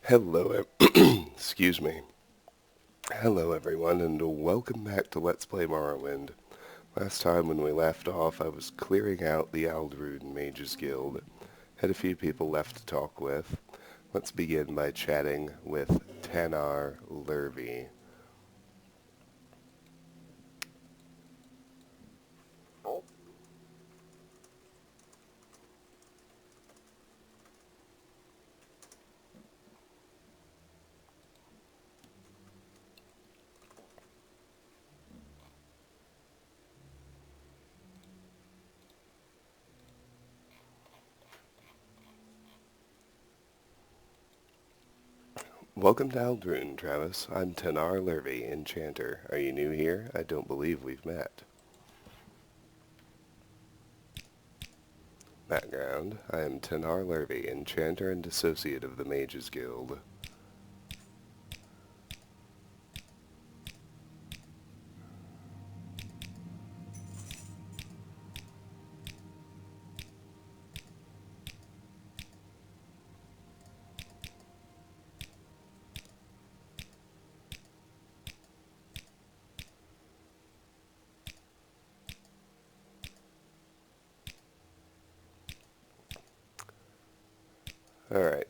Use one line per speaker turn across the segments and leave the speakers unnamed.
Hello, excuse me. Hello everyone, and welcome back to Let's Play Morrowind. Last time when we left off, I was clearing out the Ald'Ruhn Mages Guild. Had a few people left to talk with. Let's begin by chatting with Ald'Ruhn. Welcome to Ald'Ruhn, Travis. I'm Ald'Ruhn, Enchanter. Are you new here? I don't believe we've met. Background: I am Ald'Ruhn, Enchanter and Associate of the Mages Guild. Alright,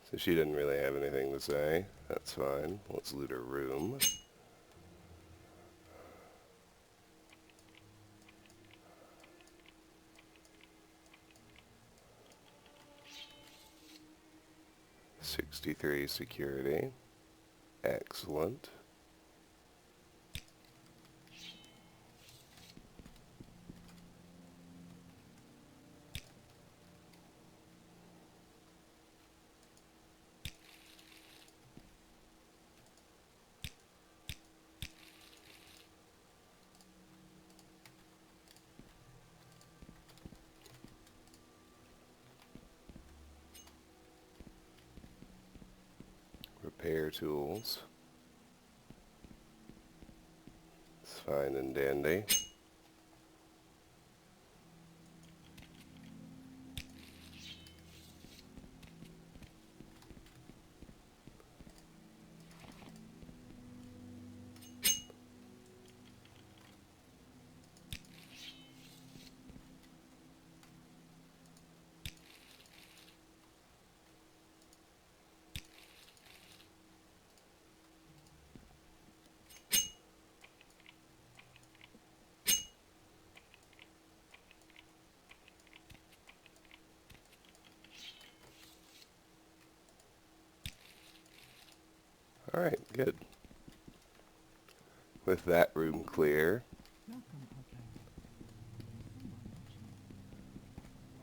so she didn't really have anything to say. That's fine. Let's loot her room. '63 security. Excellent. Repair tools. It's fine and dandy. Alright, good. With that room clear,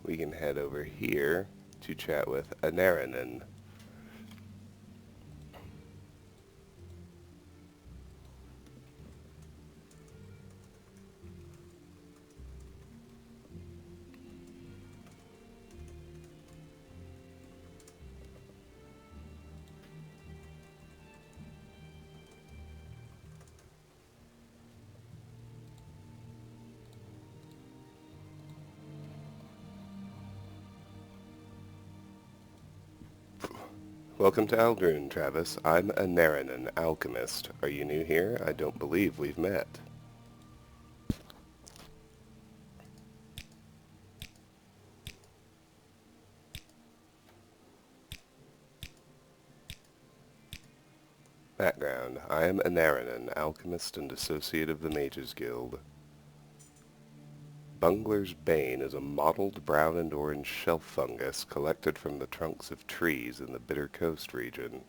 we can head over here to chat with Ald'Ruhn. Welcome to Ald'Ruhn, Travis. I'm Ald'Ruhn, an alchemist. Are you new here? I don't believe we've met. Background: I am Ald'Ruhn, an alchemist and associate of the Mages Guild. Bungler's Bane is a mottled brown and orange shelf fungus collected from the trunks of trees in the Bitter Coast region.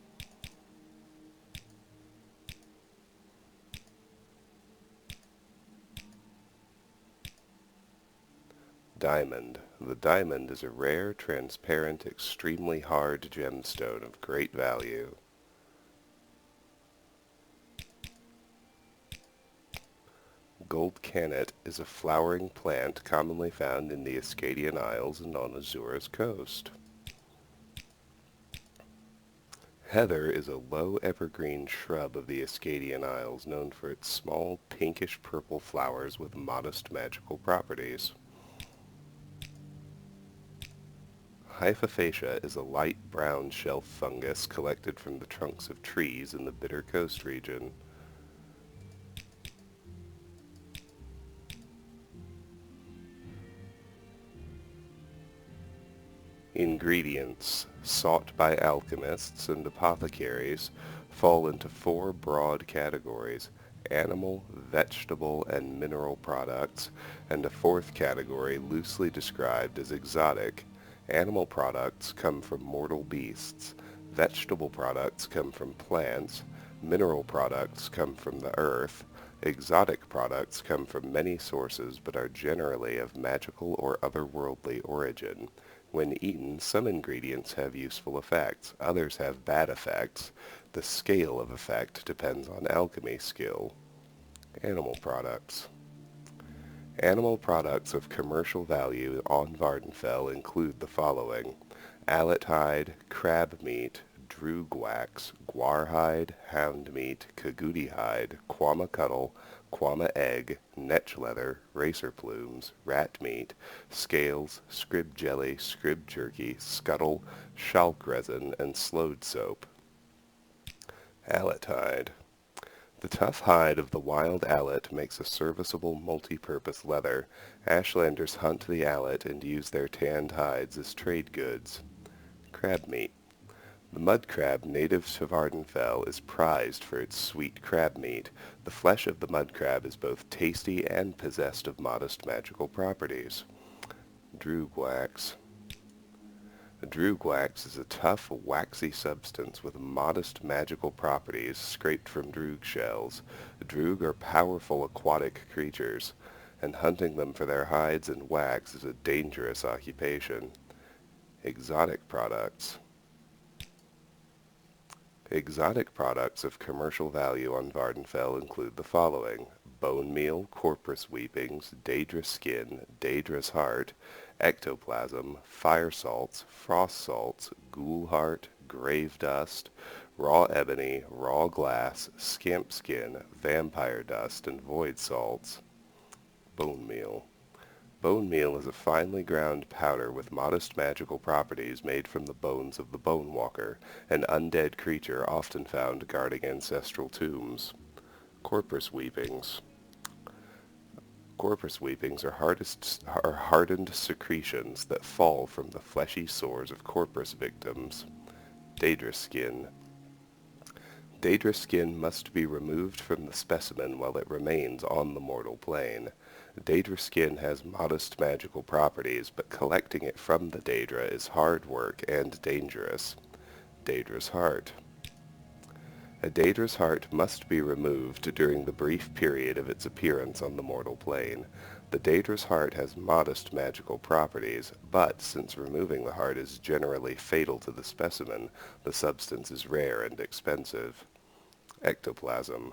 Diamond. The diamond is a rare, transparent, extremely hard gemstone of great value. Gold Cannet is a flowering plant commonly found in the Ascadian Isles and on Azura's coast. Heather is a low evergreen shrub of the Ascadian Isles known for its small pinkish-purple flowers with modest magical properties. Hypophacia is a light brown shelf fungus collected from the trunks of trees in the Bitter Coast region. Ingredients sought by alchemists and apothecaries fall into four broad categories: animal, vegetable, and mineral products, and a fourth category loosely described as exotic. Animal products come from mortal beasts. Vegetable products come from plants. Mineral products come from the earth. Exotic products come from many sources but are generally of magical or otherworldly origin. When eaten, some ingredients have useful effects, others have bad effects. The scale of effect depends on alchemy skill. Animal products. Animal products of commercial value on Vardenfell include the following: allet hide, crab meat, droog wax, guar hide, hound meat, cagoody hide, quama cuttle, quama egg, netch leather, racer plumes, rat meat, scales, scrib jelly, scrib jerky, scuttle, shalk resin, and slode soap. Allet hide. The tough hide of the wild allet makes a serviceable multi-purpose leather. Ashlanders hunt the allet and use their tanned hides as trade goods. Crab meat. The mud crab native to Vardenfell is prized for its sweet crab meat. The flesh of the mud crab is both tasty and possessed of modest magical properties. Droog wax. Droog wax is a tough, waxy substance with modest magical properties scraped from droog shells. Droog are powerful aquatic creatures, and hunting them for their hides and wax is a dangerous occupation. Exotic products. Exotic products of commercial value on Vardenfell include the following: bone meal, corpus weepings, daedra skin, daedra's heart, ectoplasm, fire salts, frost salts, ghoul heart, grave dust, raw ebony, raw glass, scamp skin, vampire dust, and void salts. Bone meal. Bone meal is a finely ground powder with modest magical properties made from the bones of the Bone Walker, an undead creature often found guarding ancestral tombs. Corpus weepings. Corpus weepings are hardened secretions that fall from the fleshy sores of corpus victims. Daedra skin. Daedra skin must be removed from the specimen while it remains on the mortal plane. Daedra skin has modest magical properties, but collecting it from the Daedra is hard work and dangerous. Daedra's heart. A Daedra's heart must be removed during the brief period of its appearance on the mortal plane. The Daedra's heart has modest magical properties, but since removing the heart is generally fatal to the specimen, the substance is rare and expensive. Ectoplasm.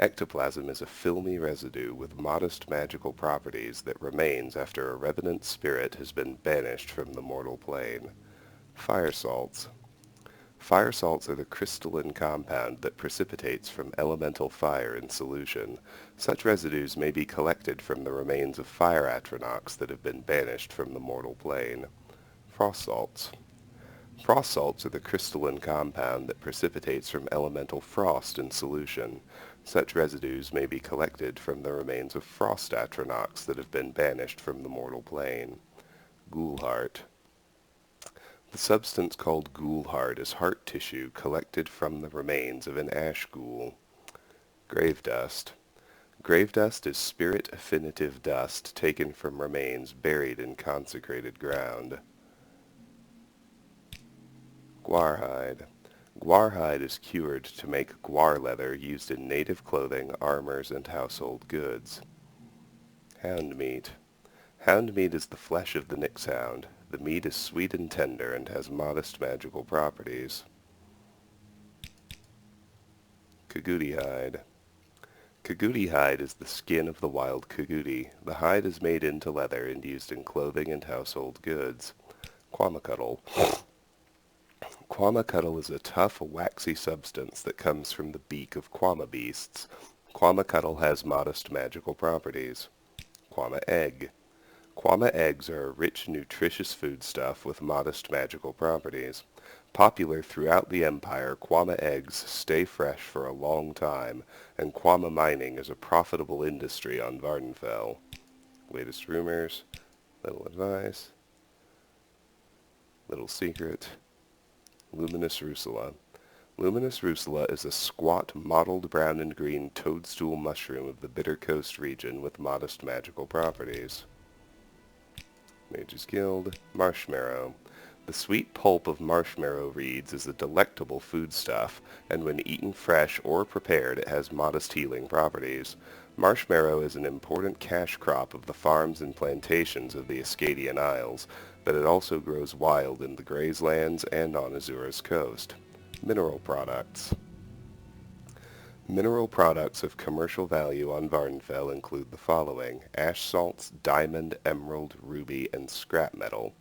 Ectoplasm is a filmy residue with modest magical properties that remains after a revenant spirit has been banished from the mortal plane. Fire salts. Fire salts are the crystalline compound that precipitates from elemental fire in solution. Such residues may be collected from the remains of fire atronachs that have been banished from the mortal plane. Frost salts. Frost salts are the crystalline compound that precipitates from elemental frost in solution. Such residues may be collected from the remains of frost atronachs that have been banished from the mortal plane. Ghoul heart. The substance called ghoul heart is heart tissue collected from the remains of an ash ghoul. Grave dust. Grave dust is spirit affinitive dust taken from remains buried in consecrated ground. Guar hide. Guar hide is cured to make guar leather used in native clothing, armors, and household goods. Hound meat. Hound meat is the flesh of the nixhound. The meat is sweet and tender and has modest magical properties. Cagoody hide. Cagoody hide is the skin of the wild cagoody. The hide is made into leather and used in clothing and household goods. Quamacuttle. Quamacuttle is a tough, waxy substance that comes from the beak of quama beasts. Quamacuttle has modest magical properties. Quama egg. Kwama eggs are a rich, nutritious foodstuff with modest magical properties. Popular throughout the Empire, Kwama eggs stay fresh for a long time, and Kwama mining is a profitable industry on Vardenfell. Latest rumors, little advice, little secret. Luminous Rusula. Luminous Rusula is a squat, mottled brown and green toadstool mushroom of the Bitter Coast region with modest magical properties. Mage's Guild, Marshmallow. The sweet pulp of marshmallow reeds is a delectable foodstuff, and when eaten fresh or prepared it has modest healing properties. Marshmallow is an important cash crop of the farms and plantations of the Ascadian Isles, but it also grows wild in the Grazelands and on Azura's coast. Mineral products. Mineral products of commercial value on Vardenfell include the following: ash salts, diamond, emerald, ruby, and scrap metal.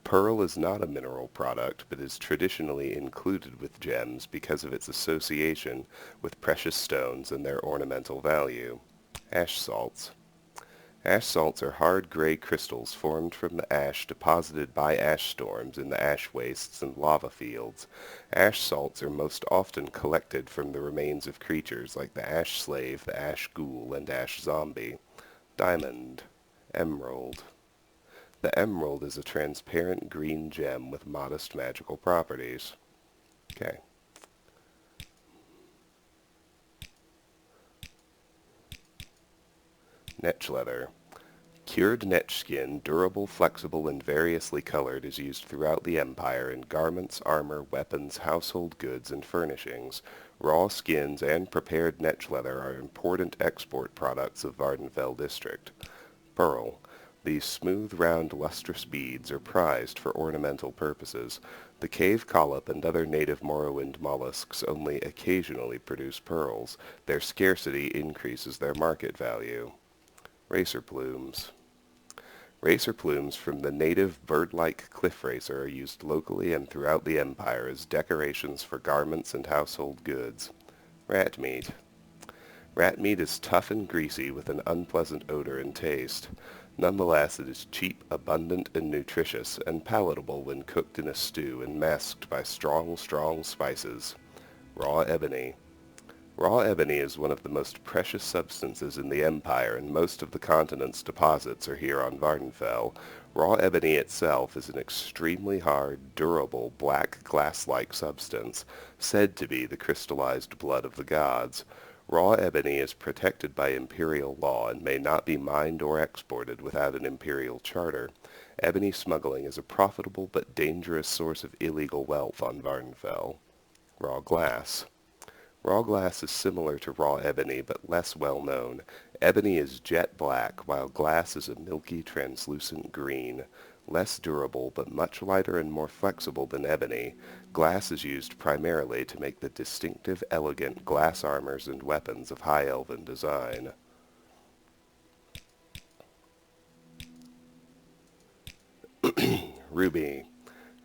Pearl is not a mineral product, but is traditionally included with gems because of its association with precious stones and their ornamental value. Ash salts. Ash salts are hard gray crystals formed from the ash deposited by ash storms in the ash wastes and lava fields. Ash salts are most often collected from the remains of creatures like the ash slave, the ash ghoul, and ash zombie. Diamond. Emerald. The emerald is a transparent green gem with modest magical properties. Okay. Netch leather. Cured netch skin, durable, flexible, and variously colored, is used throughout the Empire in garments, armor, weapons, household goods, and furnishings. Raw skins and prepared netch leather are important export products of Vardenfell district. Pearl. These smooth, round, lustrous beads are prized for ornamental purposes. The cave collop and other native Morrowind mollusks only occasionally produce pearls. Their scarcity increases their market value. Racer plumes. Racer plumes from the native bird-like cliff racer are used locally and throughout the Empire as decorations for garments and household goods. Rat meat. Rat meat is tough and greasy with an unpleasant odor and taste. Nonetheless, it is cheap, abundant, and nutritious, and palatable when cooked in a stew and masked by strong spices. Raw ebony. Raw ebony is one of the most precious substances in the Empire, and most of the continent's deposits are here on Vardenfell. Raw ebony itself is an extremely hard, durable, black glass-like substance, said to be the crystallized blood of the gods. Raw ebony is protected by imperial law and may not be mined or exported without an imperial charter. Ebony smuggling is a profitable but dangerous source of illegal wealth on Vardenfell. Raw glass. Raw glass is similar to raw ebony, but less well known. Ebony is jet black, while glass is a milky, translucent green. Less durable, but much lighter and more flexible than ebony, glass is used primarily to make the distinctive, elegant glass armors and weapons of High Elven design. Ruby.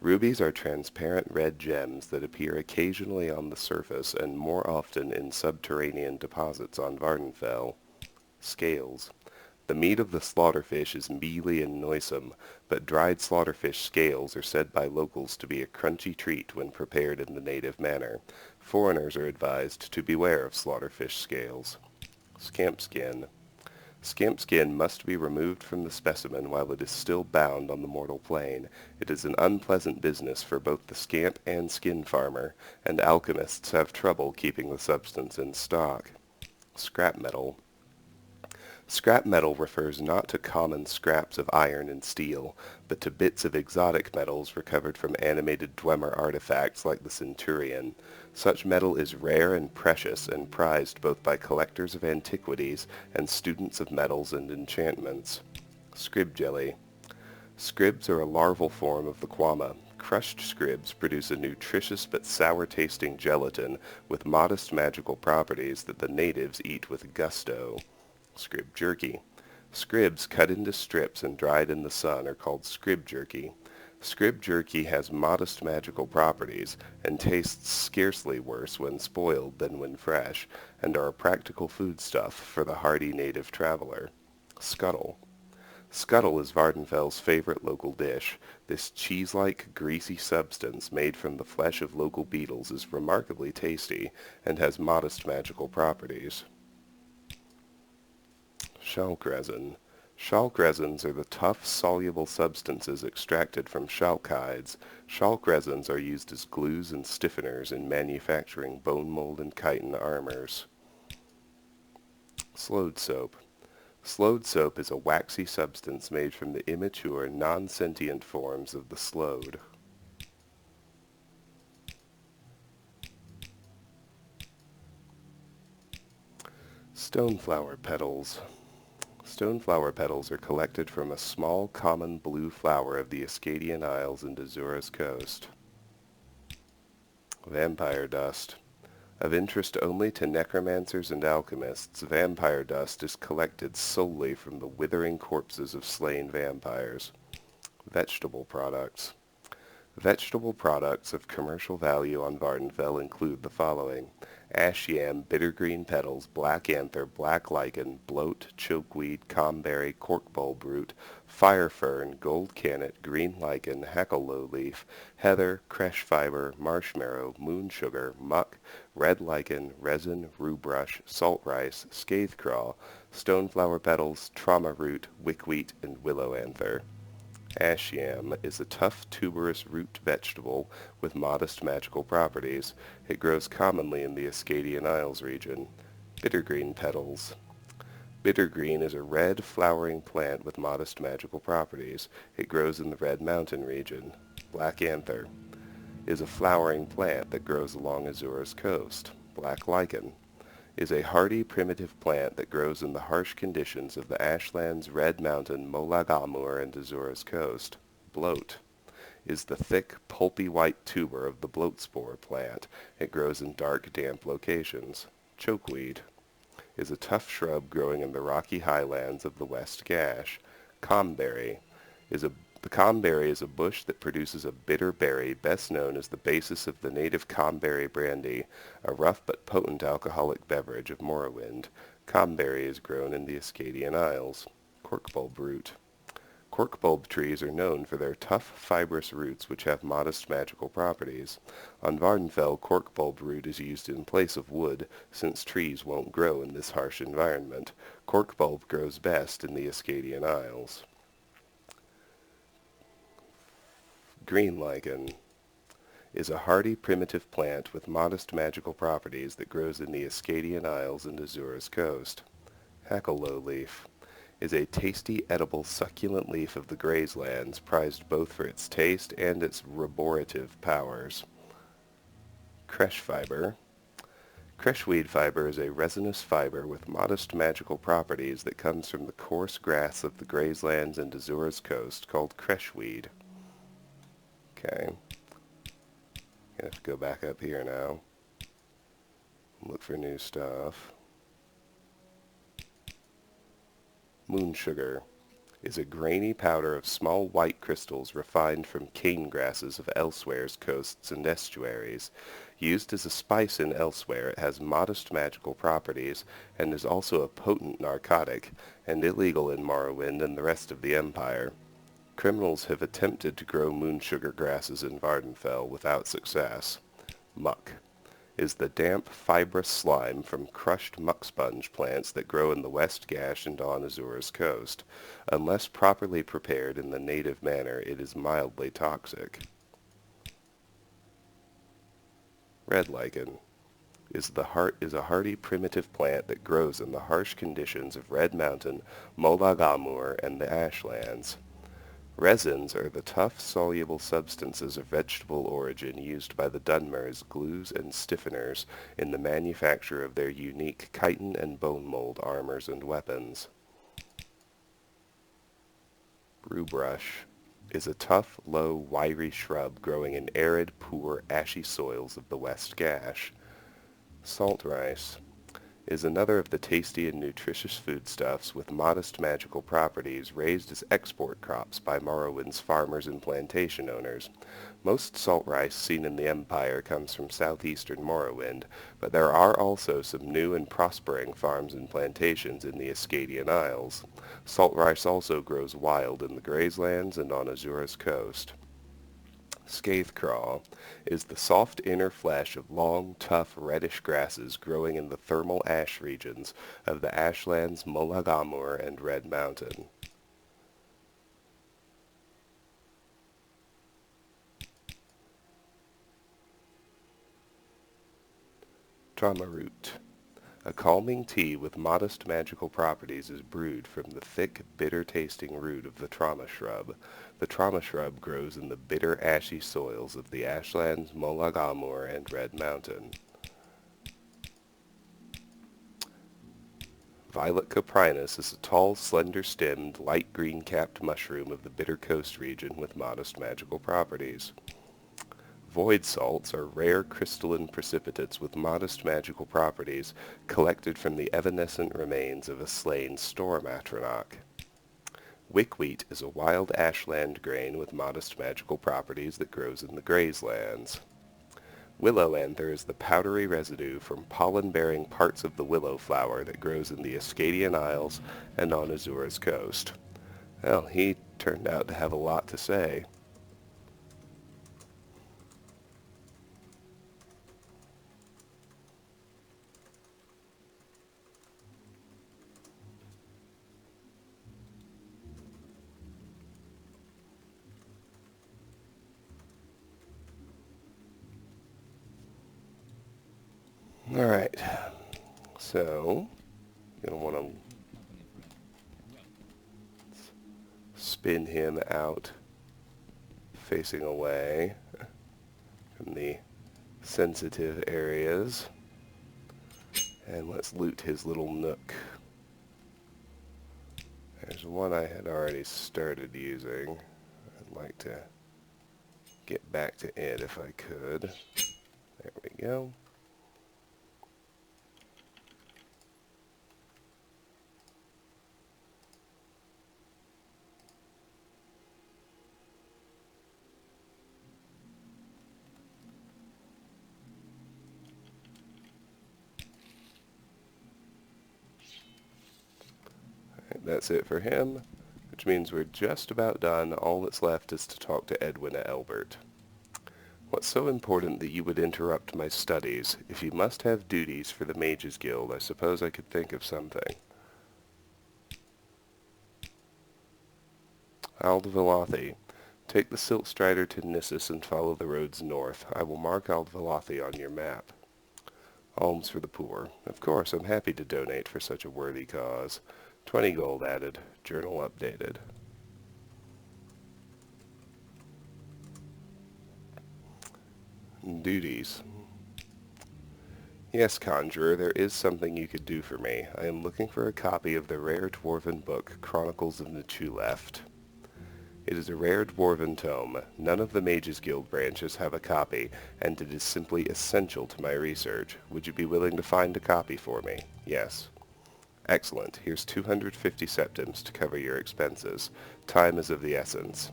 Rubies are transparent red gems that appear occasionally on the surface and more often in subterranean deposits on Vardenfell. Scales. The meat of the slaughterfish is mealy and noisome, but dried slaughterfish scales are said by locals to be a crunchy treat when prepared in the native manner. Foreigners are advised to beware of slaughterfish scales. Scamp skin. Scamp skin must be removed from the specimen while it is still bound on the mortal plane. It is an unpleasant business for both the scamp and skin farmer, and alchemists have trouble keeping the substance in stock. Scrap metal. Scrap metal refers not to common scraps of iron and steel, but to bits of exotic metals recovered from animated Dwemer artifacts like the Centurion. Such metal is rare and precious and prized both by collectors of antiquities and students of metals and enchantments. Scrib jelly. Scribs are a larval form of the kwama. Crushed scribs produce a nutritious but sour-tasting gelatin with modest magical properties that the natives eat with gusto. Scrib jerky. Scribs cut into strips and dried in the sun are called scrib jerky. Scrib jerky has modest magical properties and tastes scarcely worse when spoiled than when fresh, and are a practical foodstuff for the hardy native traveler. Scuttle. Scuttle is Vardenfell's favorite local dish. This cheese-like, greasy substance made from the flesh of local beetles is remarkably tasty and has modest magical properties. Shalk resin. Shalk resins are the tough, soluble substances extracted from shalk hides. Shalk resins are used as glues and stiffeners in manufacturing bone mold and chitin armors. Slowed soap. Slowed soap is a waxy substance made from the immature, non-sentient forms of the slowed. Stoneflower petals. Stoneflower petals are collected from a small common blue flower of the Acadian Isles and Azores coast. Vampire dust. Of interest only to necromancers and alchemists, vampire dust is collected solely from the withering corpses of slain vampires. Vegetable products. Vegetable products of commercial value on Vardenfell include the following: ash yam, bitter green petals, black anther, black lichen, bloat, chokeweed, comberry, corkbulb root, fire fern, gold cannet, green lichen, hackalow leaf, heather, cresh fiber, marshmallow, moon sugar, muck, red lichen, resin, rue brush, salt rice, scathe craw, stoneflower petals, trauma root, wickweed, and willow anther. Ash yam is a tough tuberous root vegetable with modest magical properties. It grows commonly in the Acadian Isles region. Bittergreen petals. Bittergreen is a red flowering plant with modest magical properties. It grows in the Red Mountain region. Black anther is a flowering plant that grows along Azores coast. Black lichen is a hardy primitive plant that grows in the harsh conditions of the Ashlands, Red Mountain, Molagamur, and Azores coast. Bloat is the thick, pulpy white tuber of the bloat spore plant. It grows in dark, damp locations. Chokeweed is a tough shrub growing in the rocky highlands of the West Gash. Comberry is a The comberry is a bush that produces a bitter berry, best known as the basis of the native comberry brandy, a rough but potent alcoholic beverage of Morrowind. Comberry is grown in the Acadian Isles. Corkbulb root. Corkbulb trees are known for their tough, fibrous roots which have modest magical properties. On Vardenfell, corkbulb root is used in place of wood, since trees won't grow in this harsh environment. Corkbulb grows best in the Acadian Isles. Green lichen is a hardy primitive plant with modest magical properties that grows in the Acadian Isles and Azores coast. Hackalow leaf is a tasty, edible, succulent leaf of the grazelands, prized both for its taste and its restorative powers. Cresh fiber. Creshweed fiber is a resinous fiber with modest magical properties that comes from the coarse grass of the grazelands and Azores coast called creshweed. Okay. Gonna have to go back up here now. Look for new stuff. Moon sugar is a grainy powder of small white crystals refined from cane grasses of Elswere's coasts and estuaries. Used as a spice in Elsewhere, it has modest magical properties and is also a potent narcotic and illegal in Morrowind and the rest of the Empire. Criminals have attempted to grow moon sugar grasses in Vardenfell without success. Muck is the damp, fibrous slime from crushed muck sponge plants that grow in the West Gash and on Azores coast. Unless properly prepared in the native manner, it is mildly toxic. Red lichen is a hardy primitive plant that grows in the harsh conditions of Red Mountain, Molagamur, and the Ashlands. Resins are the tough, soluble substances of vegetable origin used by the Dunmer as glues and stiffeners in the manufacture of their unique chitin and bone mold armors and weapons. Rue brush is a tough, low, wiry shrub growing in arid, poor, ashy soils of the West Gash. Salt rice is another of the tasty and nutritious foodstuffs with modest magical properties raised as export crops by Morrowind's farmers and plantation owners. Most salt rice seen in the Empire comes from southeastern Morrowind, but there are also some new and prospering farms and plantations in the Ascadian Isles. Salt rice also grows wild in the Grazelands and on Azura's coast. Scathecraw is the soft inner flesh of long, tough, reddish grasses growing in the thermal ash regions of the ashlands Molagamur and Red Mountain. Trauma root. A calming tea with modest magical properties is brewed from the thick, bitter-tasting root of the trauma shrub. The trauma shrub grows in the bitter, ashy soils of the ashlands Molagamur and Red Mountain. Violet coprinus is a tall, slender-stemmed, light green-capped mushroom of the Bitter Coast region with modest magical properties. Void salts are rare crystalline precipitates with modest magical properties collected from the evanescent remains of a slain storm atronach. Wickwheat is a wild ashland grain with modest magical properties that grows in the Grazelands. Willow anther is the powdery residue from pollen-bearing parts of the willow flower that grows in the Ascadian Isles and on Azura's coast. Well, he turned out to have a lot to say. Alright, so you're going to want to spin him out facing away from the sensitive areas. And let's loot his little nook. There's one I had already started using. I'd like to get back to it if I could. There we go. That's it for him, which means we're just about done. All that's left is to talk to Edwina Elbert. What's so important that you would interrupt my studies? If you must have duties for the Mages Guild, I suppose I could think of something. Ald'Ruhn. Take the Silt Strider to Nissus and follow the roads north. I will mark Ald'Ruhn on your map. Alms for the poor. Of course, I'm happy to donate for such a worthy cause. 20 gold added. Journal updated. Duties. Yes, Conjurer, there is something you could do for me. I am looking for a copy of the rare dwarven book, Chronicles of Nichuleft. It is a rare dwarven tome. None of the Mages Guild branches have a copy, and it is simply essential to my research. Would you be willing to find a copy for me? Yes. Excellent. Here's 250 septims to cover your expenses. Time is of the essence.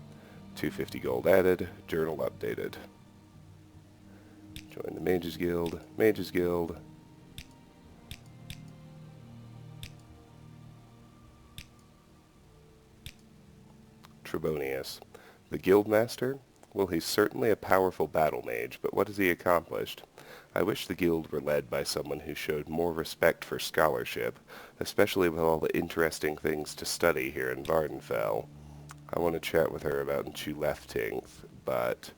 250 gold added. Journal updated. Join the Mages Guild. Mages Guild. Trebonius. The Guildmaster? Well, he's certainly a powerful battle mage, but what has he accomplished? I wish the guild were led by someone who showed more respect for scholarship, especially with all the interesting things to study here in Vardenfell. I want to chat with her about Nchuleftingth, but...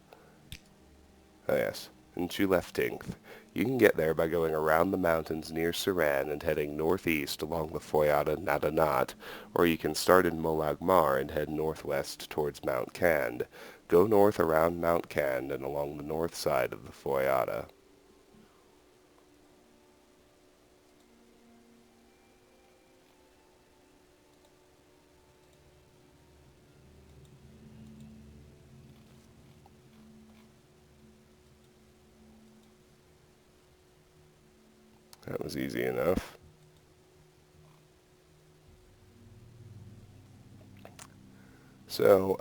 Oh yes, Nchuleftingth. You can get there by going around the mountains near Saran and heading northeast along the Foyada Nadanat, or you can start in Molagmar and head northwest towards Mount Cand. Go north around Mount Cand and along the north side of the Foyada. That was easy enough. So,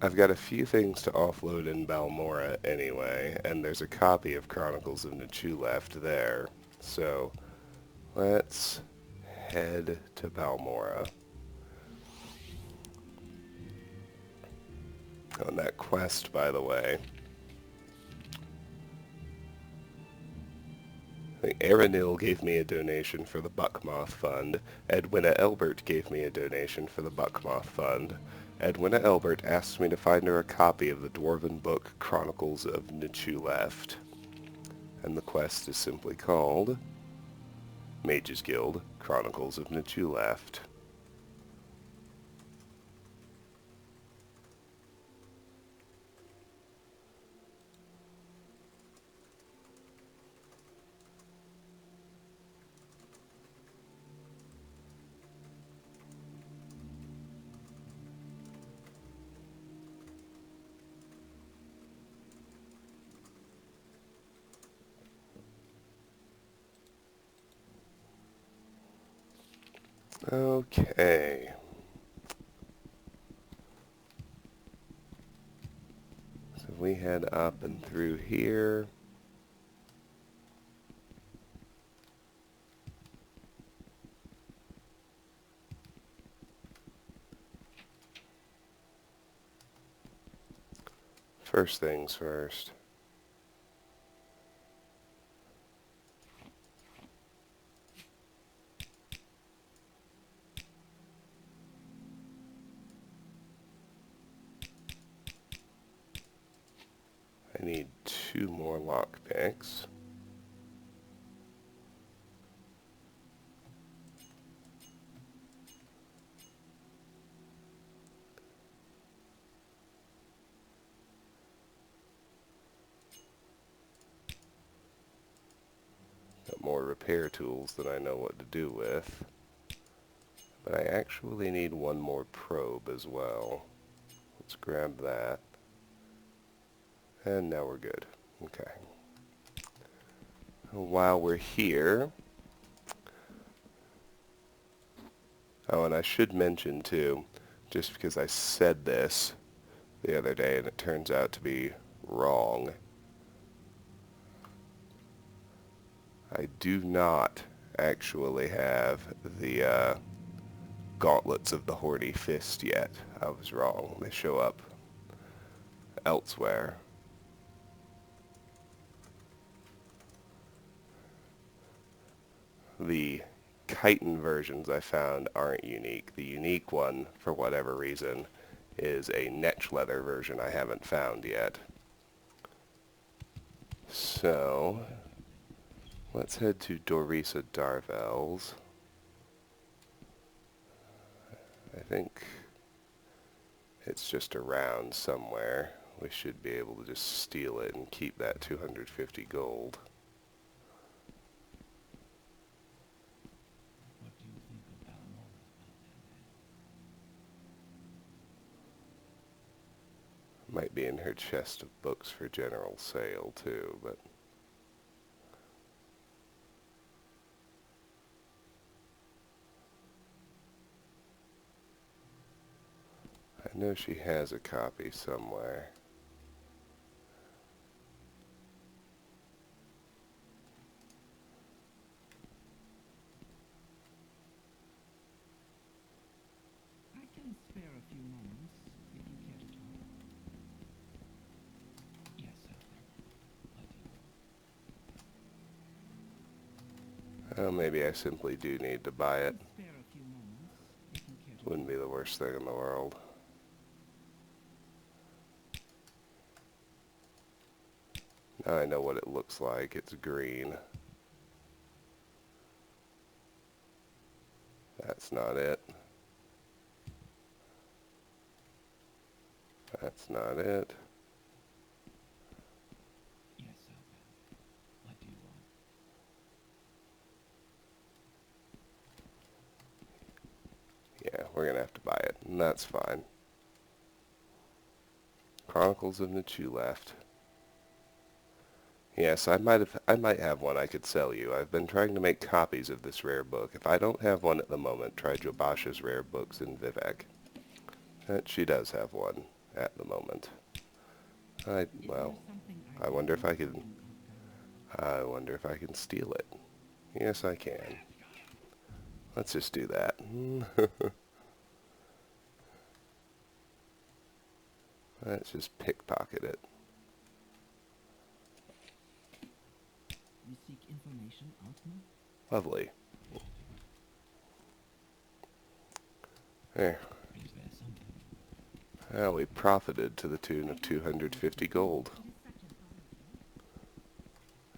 I've got a few things to offload in Balmora anyway, and there's a copy of Chronicles of Nachu left there. So, let's head to Balmora. On that quest, by the way, I think Aranil gave me a donation for the Buckmoth Fund. Edwina Elbert gave me a donation for the Buckmoth Fund. Edwina Elbert asked me to find her a copy of the Dwarven book Chronicles of Nachu Left. And the quest is simply called Mages Guild Chronicles of Nachu Left. Okay. So we head up and through here. First things first. I need 2 more lockpicks. Got more repair tools than I know what to do with. But I actually need 1 more probe as well. Let's grab that. And now we're good. Okay. While we're here... Oh, and I should mention too, just because I said this the other day and it turns out to be wrong, I do not actually have the gauntlets of the Horny Fist yet. I was wrong. They show up elsewhere. The chitin versions I found aren't unique. The unique one, for whatever reason, is a netch leather version I haven't found yet. So, let's head to Dorisa Darvel's. I think it's just around somewhere. We should be able to just steal it and keep that 250 gold. Might be in her chest of books for general sale too, but... I know she has a copy somewhere.
I can spare a few moments if you care to talk. Yes, sir. I do.
Oh, maybe I simply do need to buy it.
Spare a few moments if you care to
Wouldn't be the worst thing in the world. Now I know what it looks like. It's green. That's not it. That's not it.
Yes, sir. I do.
Yeah, we're gonna have to buy it, and that's fine. Chronicles of Nachu left. Yes, I might have one I could sell you. I've been trying to make copies of this rare book. If I don't have one at the moment, try Jobasha's rare books in Vivek. That she does have one at the moment. Well, I wonder if I can, I wonder if I can steal it. Yes, I can. Let's just do that. Let's just pickpocket it.
You seek information, Ald'Ruhn?
Lovely. There.
Is there something?
Well, we profited to the tune of 250 gold.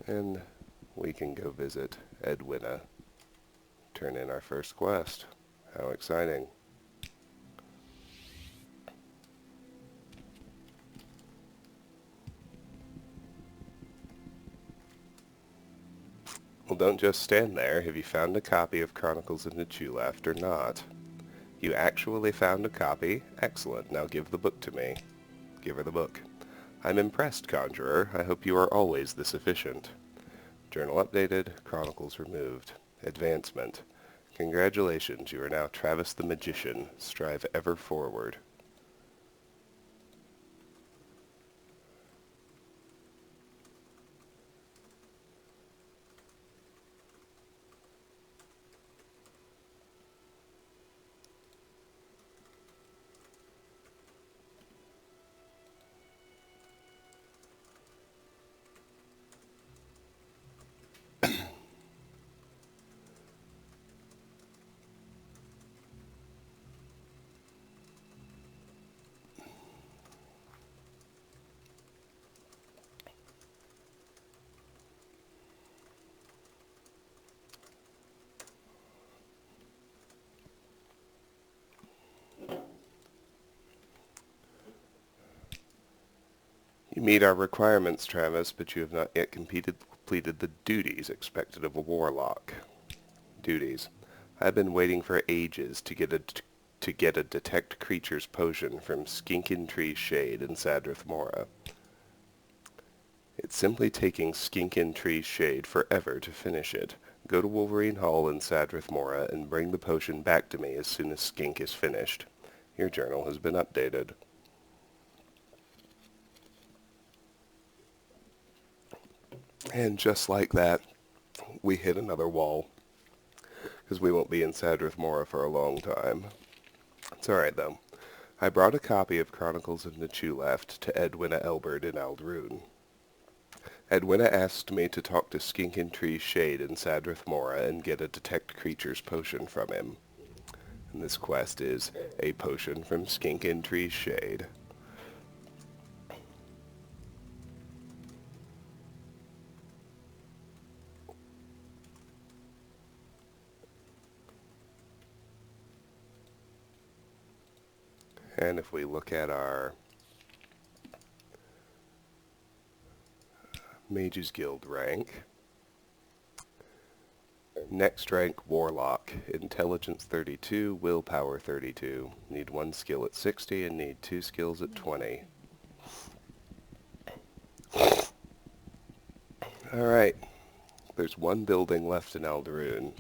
And we can go visit Edwina. Turn in our first quest. How exciting. Well, don't just stand there. Have you found a copy of Chronicles of Nichulaft or not? You actually found a copy? Excellent. Now give the book to me. Give her the book. I'm impressed, Conjurer. I hope you are always this efficient. Journal updated. Chronicles removed. Advancement. Congratulations, you are now Travis the Magician. Strive ever forward. You meet our requirements, Travis, but you have not yet completed the duties expected of a warlock. Duties. I've been waiting for ages to get a detect creatures potion from Skinkin Tree Shade in Sadrith Mora. It's simply taking Skinkin Tree Shade forever to finish it. Go to Wolverine Hall in Sadrith Mora and bring the potion back to me as soon as Skink is finished. Your journal has been updated. And just like that, we hit another wall. Because we won't be in Sadrith Mora for a long time. It's alright though. I brought a copy of Chronicles of Nichulaft to Edwina Elbert in Ald'Ruhn. Edwina asked me to talk to Skinkin Tree Shade in Sadrith Mora and get a Detect Creatures potion from him. And this quest is a potion from Skinkin Tree Shade. And if we look at our Mages Guild rank, next rank Warlock, Intelligence 32, Willpower 32. Need 1 skill at 60 and need 2 skills at 20. Alright, there's one building left in Ald'Ruhn.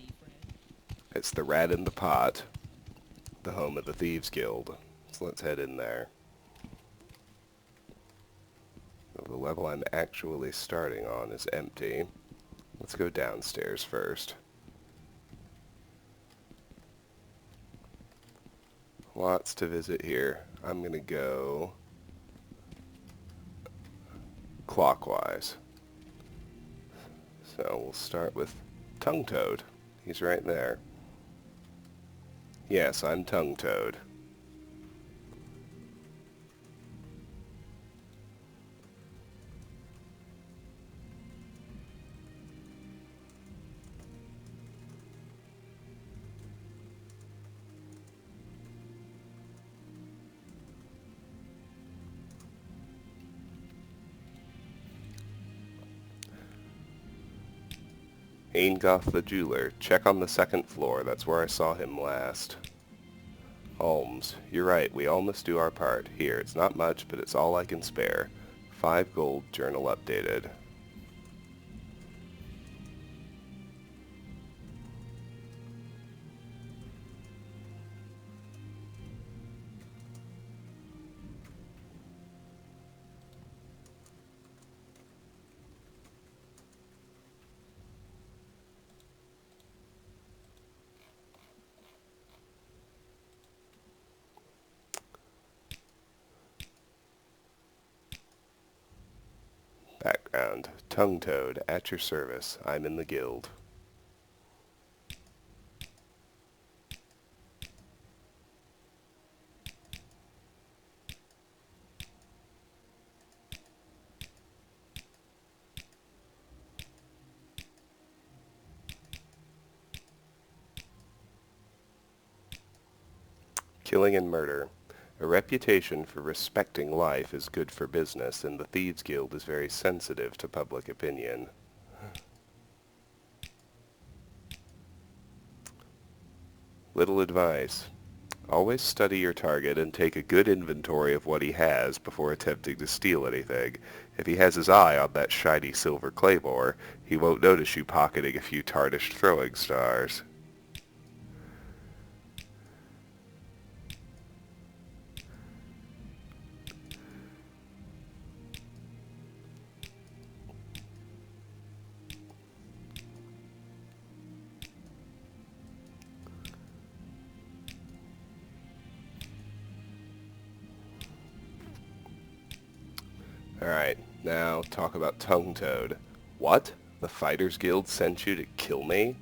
It's the Rat in the Pot, the home of the Thieves Guild. So let's head in there. The level I'm actually starting on is empty. Let's go downstairs first. Lots to visit here. I'm going to go clockwise. So we'll start with Tongue Toad. He's right there. Yes, I'm Tongue Toad. Aingoth the Jeweler. Check on the 2nd floor. That's where I saw him last. Holmes. You're right. We all must do our part. Here, it's not much, but it's all I can spare. 5 gold, journal updated. Background. Tongue Toad, at your service. I'm in the guild. Killing and murder. A reputation for respecting life is good for business, and the Thieves Guild is very sensitive to public opinion. Little advice. Always study your target and take a good inventory of what he has before attempting to steal anything. If he has his eye on that shiny silver claymore, he won't notice you pocketing a few tarnished throwing stars. Alright, now talk about Tongue Toad. What? The Fighters Guild sent you to kill me?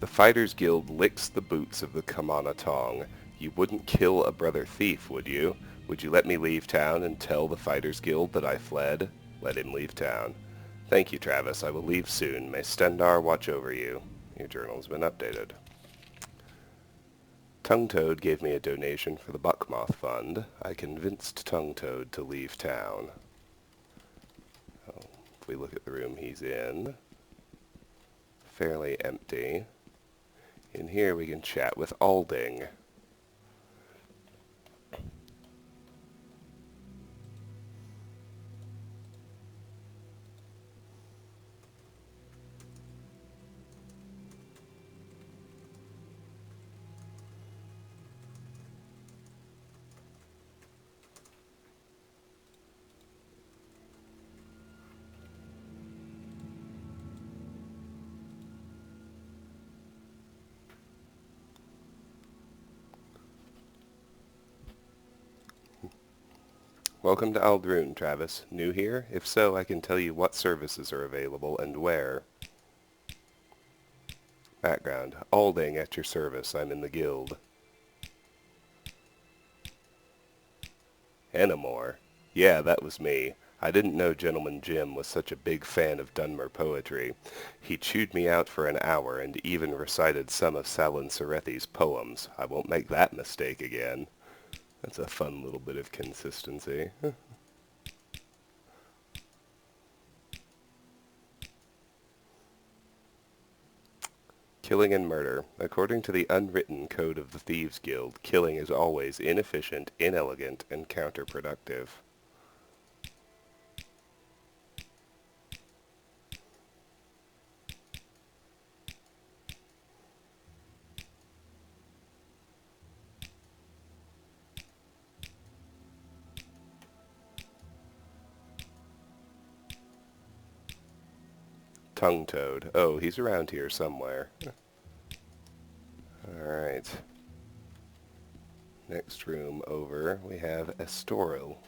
The Fighters Guild licks the boots of the Kamana Tong. You wouldn't kill a brother thief, would you? Would you let me leave town and tell the Fighters Guild that I fled? Let him leave town. Thank you, Travis. I will leave soon. May Stendar watch over you. Your journal's been updated. Tongue Toad gave me a donation for the Buckmoth Fund. I convinced Tongue Toad to leave town. Oh, if we look at the room he's in, fairly empty. In here we can chat with Ald'Ruhn. Welcome to Ald'Ruhn, Travis. New here? If so, I can tell you what services are available and where. Background. Ald'Ruhn at your service. I'm in the guild. Enamore. Yeah, that was me. I didn't know Gentleman Jim was such a big fan of Dunmer poetry. He chewed me out for an hour and even recited some of Salin Serethi's poems. I won't make that mistake again. That's a fun little bit of consistency. Killing and murder. According to the unwritten code of the Thieves Guild, killing is always inefficient, inelegant, and counterproductive. Tongue Toad. Oh, he's around here somewhere. Alright. Next room over, we have Estoril.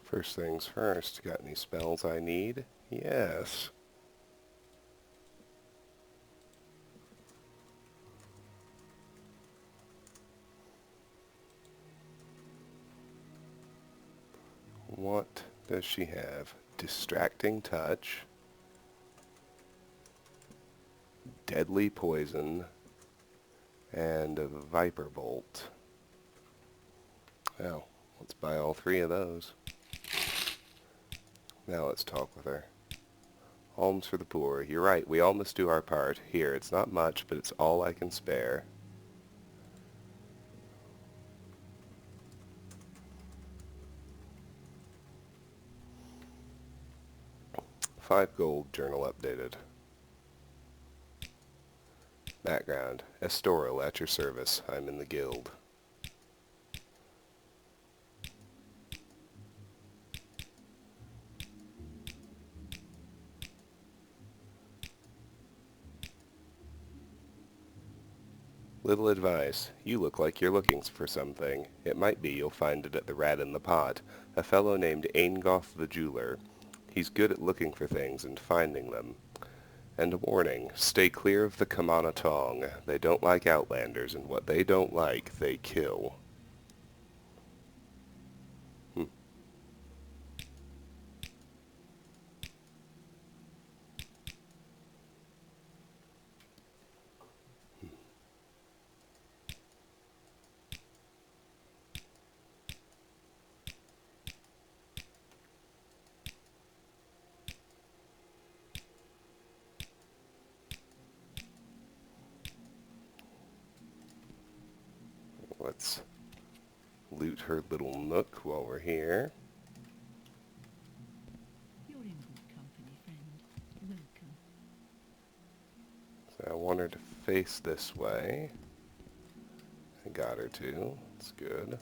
First things first, got any spells I need? Yes. What does she have? Distracting Touch, Deadly Poison, and a Viper Bolt. Well, let's buy all three of those. Now let's talk with her. Alms for the poor. You're right, we all must do our part. Here, it's not much, but it's all I can spare. $5 journal updated. Background. Estoril at your service. I'm in the guild. Little advice. You look like you're looking for something. It might be you'll find it at the Rat in the Pot, a fellow named Aingoth the Jeweler. He's good at looking for things and finding them. And a warning, stay clear of the Kamana Tong. They don't like outlanders, and what they don't like, they kill. Let's loot her little nook while we're here.
You're in good company, friend. Welcome.
So I want her to face this way. I got her to. That's good.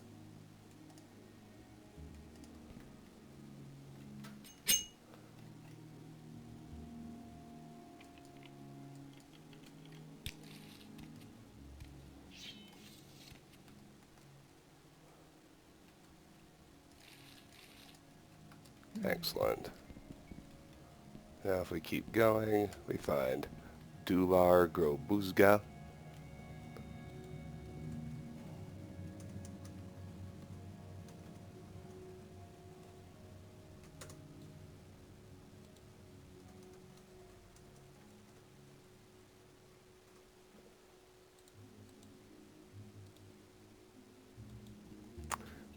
Excellent. Now if we keep going, we find Dular Grobuzga.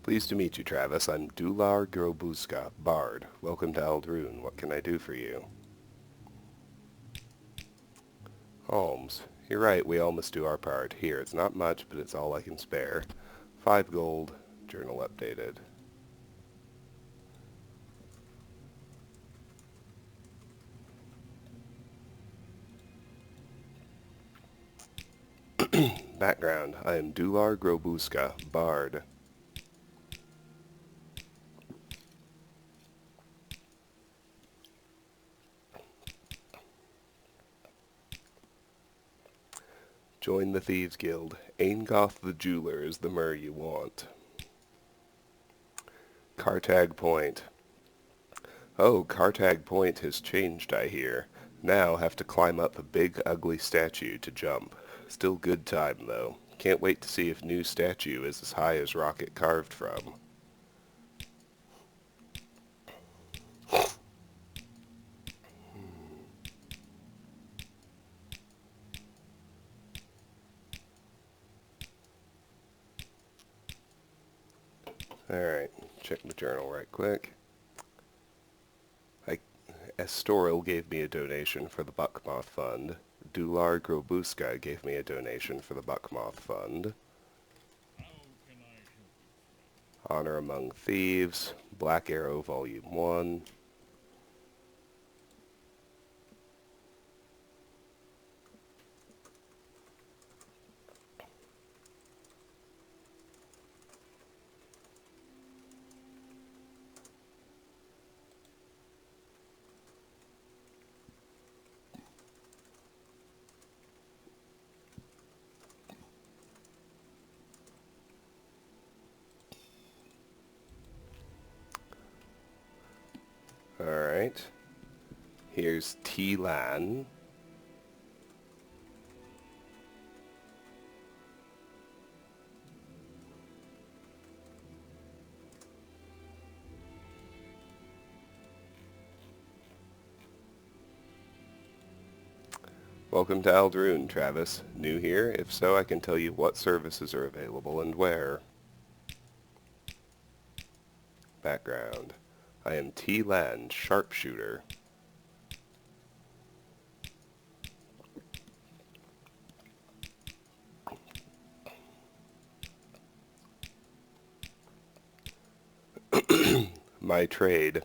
Pleased to meet you, Travis. I'm Dular Grobuzga, Bard. Welcome to Ald'Ruhn. What can I do for you? Alms. You're right, we all must do our part. Here, it's not much, but it's all I can spare. 5 gold. Journal updated. Background. I am Dular Grobuzga, Bard. Join the Thieves Guild. Aingoth the Jeweler is the mer you want. Cartag Point. Oh, Cartag Point has changed, I hear. Now have to climb up a big, ugly statue to jump. Still good time, though. Can't wait to see if new statue is as high as rocket carved from. Alright, check the journal right quick. Estoril gave me a donation for the Buckmoth Fund. Dular Grobuska gave me a donation for the Buckmoth Fund. Honor Among Thieves, Black Arrow Volume 1. Alright. Here's T-Lan. Welcome to Ald'Ruhn, Travis. New here? If so, I can tell you what services are available and where. Background. I am T-Lan, Sharpshooter. My trade.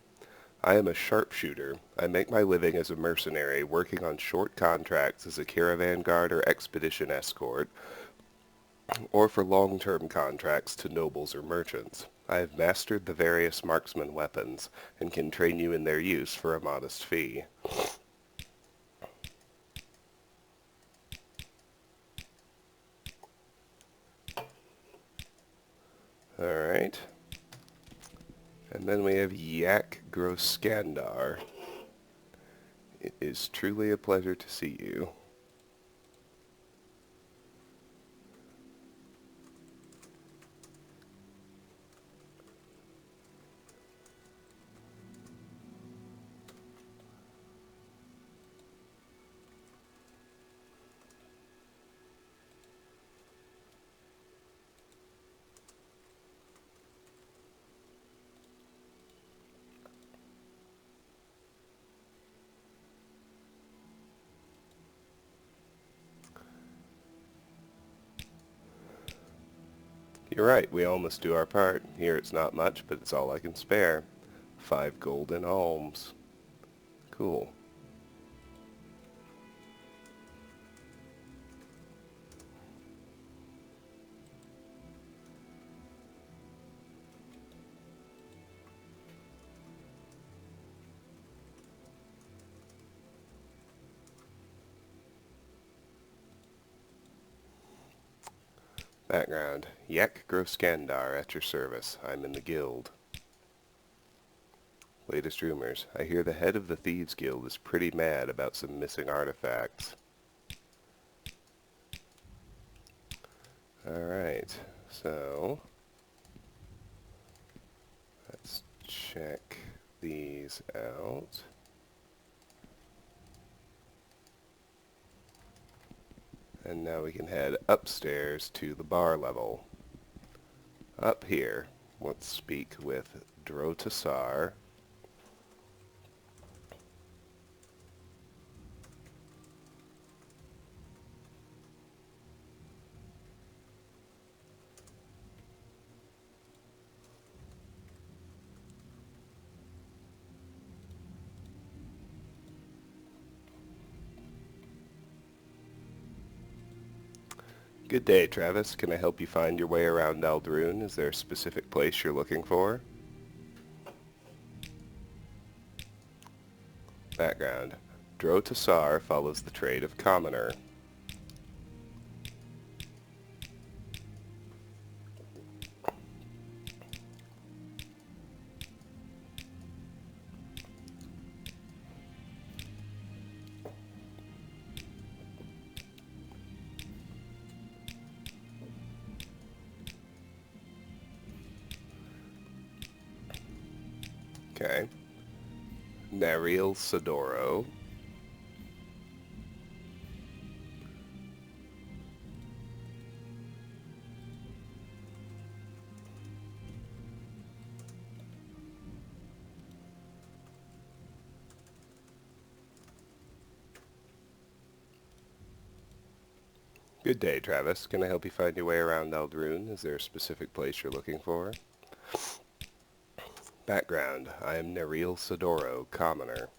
I am a sharpshooter. I make my living as a mercenary, working on short contracts as a caravan guard or expedition escort, or for long-term contracts to nobles or merchants. I have mastered the various marksman weapons, and can train you in their use for a modest fee. then we have Yak Groskandar. It is truly a pleasure to see you. You're right, we all must do our part. Here it's not much, but it's all I can spare. 5 golden alms. Cool. Background. Yak Groskandar at your service. I'm in the guild. Latest rumors. I hear the head of the Thieves Guild is pretty mad about some missing artifacts. Alright, so let's check these out. And now we can head upstairs to the bar level. Up here, let's speak with Drotasar. Good day, Travis. Can I help you find your way around Ald'Ruhn? Is there a specific place you're looking for? Background. Drotasar follows the trade of commoner. Okay. Naril Sidoro. Good day, Travis. Can I help you find your way around Ald'Ruhn? Is there a specific place you're looking for? Background. I am Naril Sidoro, commoner.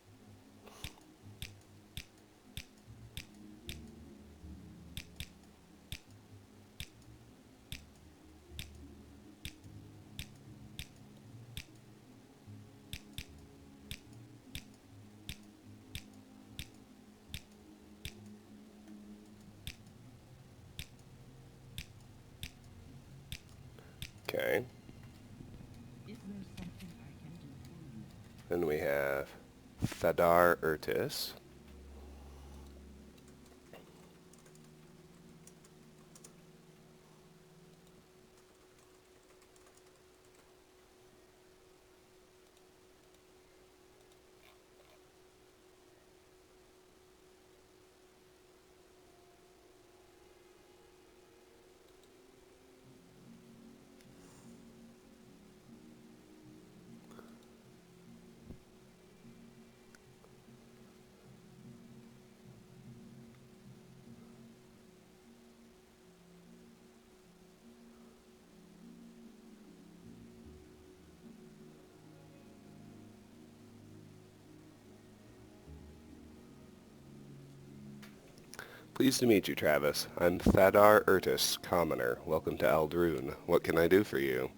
Okay.
Is there something I can do for you?
Then we have Thadar Urtis. Pleased to meet you, Travis. I'm Thadar Urtis, commoner. Welcome to Ald'Ruhn. What can I do for you?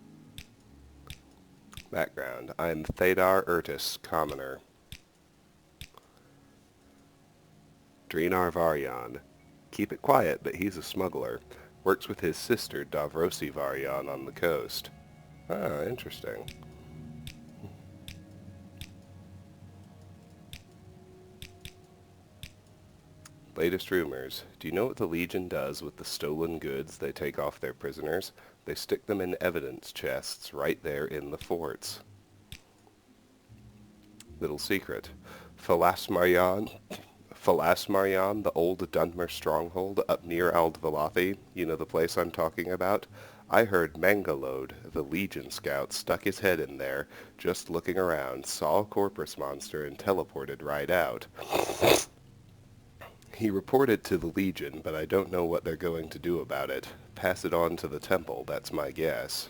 Background. I'm Thadar Urtis, commoner. Drinar Varyan. Keep it quiet, but he's a smuggler. Works with his sister, Davrosi Varyan, on the coast. Ah, interesting. Latest rumors. Do you know what the Legion does with the stolen goods they take off their prisoners? They stick them in evidence chests right there in the forts. Little secret. Phalasmaryan, the old Dunmer stronghold up near Ald'Ruhn, you know the place I'm talking about? I heard Mangalode, the Legion scout, stuck his head in there, just looking around, saw a Corpus monster, and teleported right out. He reported to the Legion, but I don't know what they're going to do about it. Pass it on to the temple, that's my guess.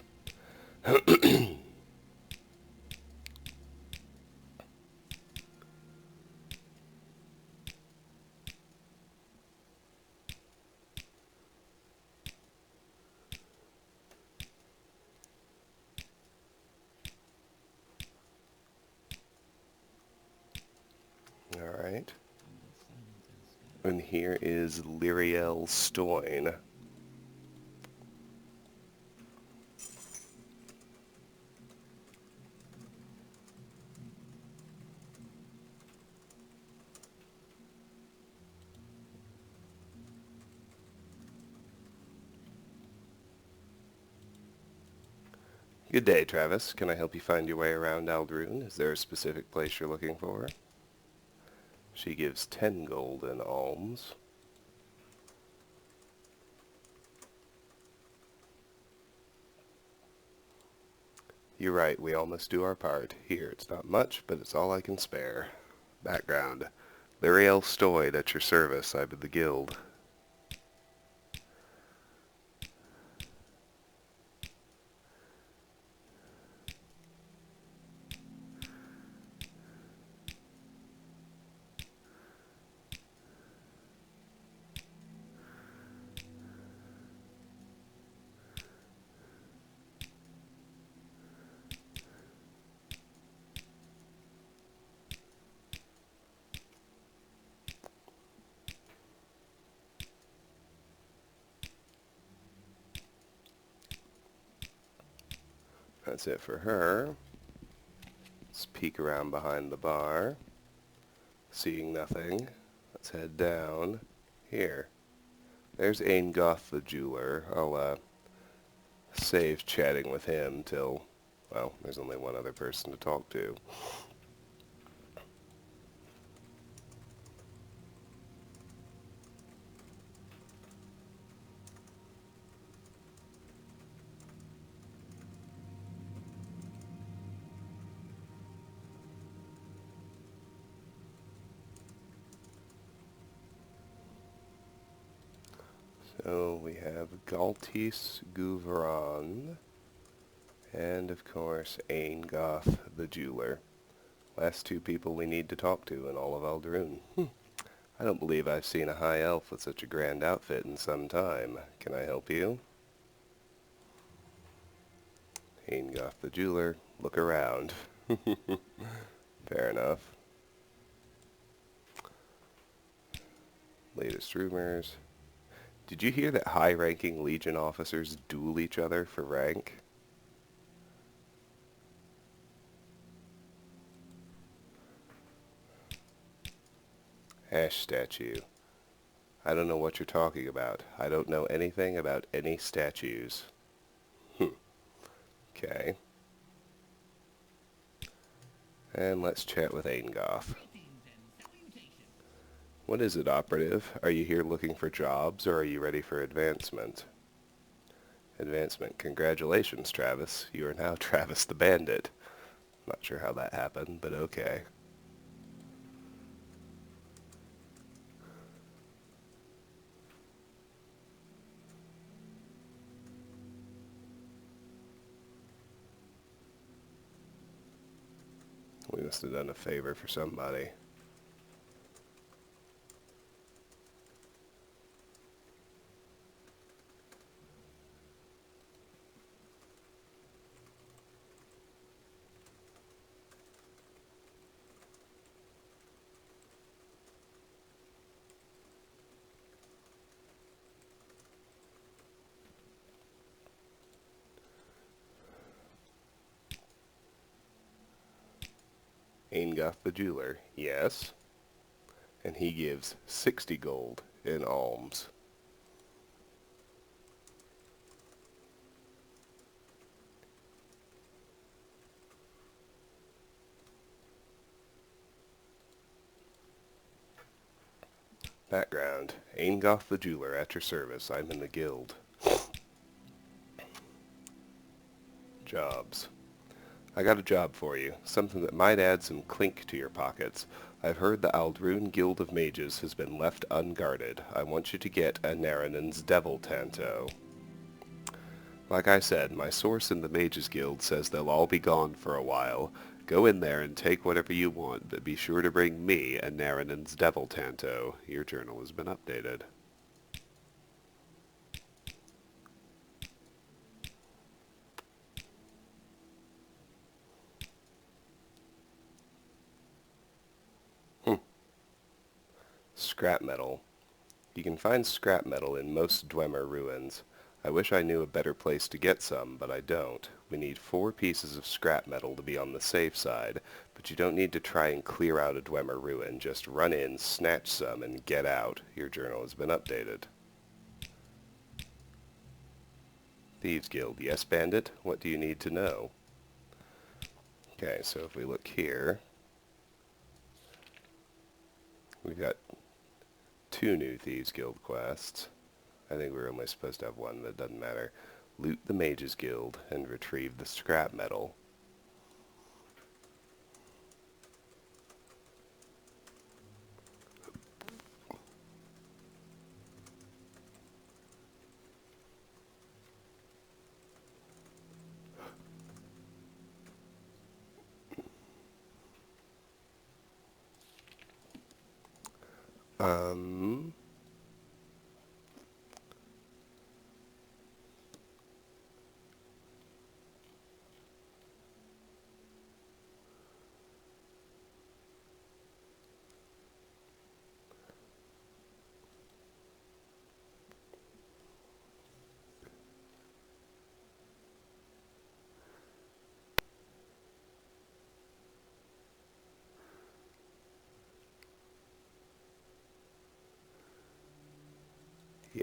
Alright. And here is Lyriel Stoyne. Good day, Travis. Can I help you find your way around Ald'Ruhn? Is there a specific place you're looking for? She gives 10 gold in alms. You're right, we all must do our part. Here, it's not much, but it's all I can spare. Background. Lyriel Stoyne at your service. I'm in the guild. That's it for her. Let's peek around behind the bar. Seeing nothing, let's head down. Here. There's Aingoth the jeweler. I'll save chatting with him till, well, there's only one other person to talk to. So we have Galtis Gouveron, and of course Aingoth the jeweler. Last two people we need to talk to in all of Ald'Ruhn. I don't believe I've seen a high elf with such a grand outfit in some time. Can I help you? Aingoth the jeweler, look around. Fair enough. Latest rumors. Did you hear that high-ranking Legion officers duel each other for rank? Ash statue. I don't know what you're talking about. I don't know anything about any statues. Okay. And let's chat with Aingoth. What is it, operative? Are you here looking for jobs, or are you ready for advancement? Advancement. Congratulations, Travis. You are now Travis the Bandit. Not sure how that happened, but okay. We must have done a favor for somebody. Aingoth the jeweler. Yes. and he gives 60 gold in alms. Background. Aingoth the Jeweler at your service. I'm in the guild. Jobs. I got a job for you. Something that might add some clink to your pockets. I've heard the Ald'Ruhn Guild of Mages has been left unguarded. I want you to get a Naranan's Devil Tanto. Like I said, my source in the Mages Guild says they'll all be gone for a while. Go in there and take whatever you want, but be sure to bring me a Naranan's Devil Tanto. Your journal has been updated. Scrap metal. You can find scrap metal in most Dwemer ruins. I wish I knew a better place to get some, but I don't. We need 4 pieces of scrap metal to be on the safe side, but you don't need to try and clear out a Dwemer ruin. Just run in, snatch some, and get out. Your journal has been updated. Thieves Guild. Yes, Bandit? What do you need to know? Okay, so if we look here, we've got 2 new Thieves Guild quests. I think we were only supposed to have 1, but it doesn't matter. Loot the Mages Guild and retrieve the scrap metal.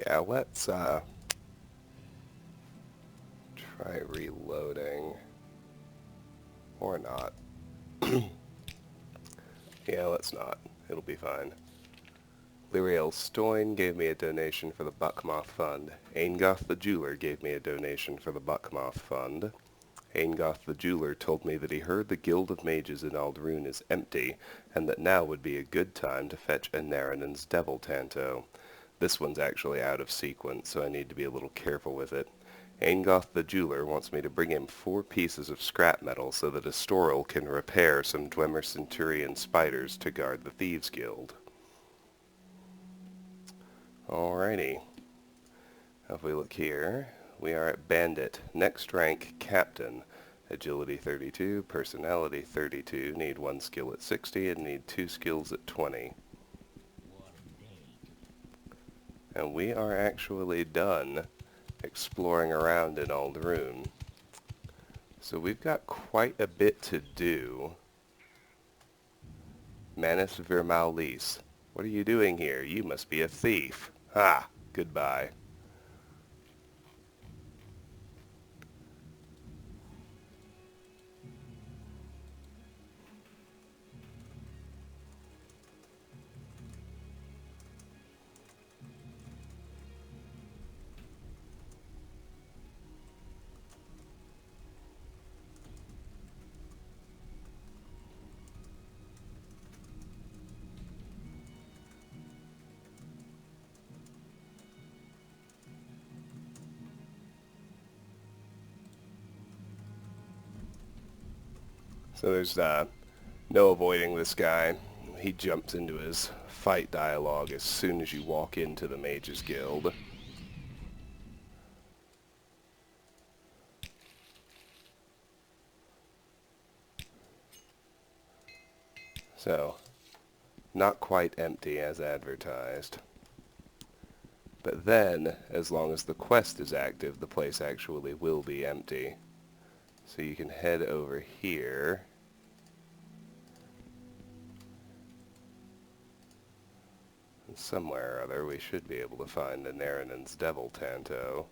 Yeah, let's try reloading. Or not. Yeah, let's not. It'll be fine. Lyriel Stoyne gave me a donation for the Buckmoth Fund. Aingoth the Jeweler gave me a donation for the Buckmoth Fund. Aingoth the Jeweler told me that he heard the Guild of Mages in Ald'Ruhn is empty, and that now would be a good time to fetch a Naranan's Devil Tanto. This one's actually out of sequence, so I need to be a little careful with it. Aingoth the Jeweler wants me to bring him 4 pieces of scrap metal so that Astoril can repair some Dwemer Centurion spiders to guard the Thieves Guild. Alrighty. If we look here, we are at Bandit. Next rank, Captain. Agility 32, Personality 32, need 1 skill at 60, and need 2 skills at 20. And we are actually done exploring around in Ald'Ruhn. So we've got quite a bit to do. Manus Vermalis, what are you doing here? You must be a thief. Ha! Goodbye. So there's no avoiding this guy. He jumps into his fight dialogue as soon as you walk into the Mages Guild. So, not quite empty as advertised. But then, as long as the quest is active, the place actually will be empty. So you can head over here. Somewhere or other we should be able to find a Narinen's Devil Tanto.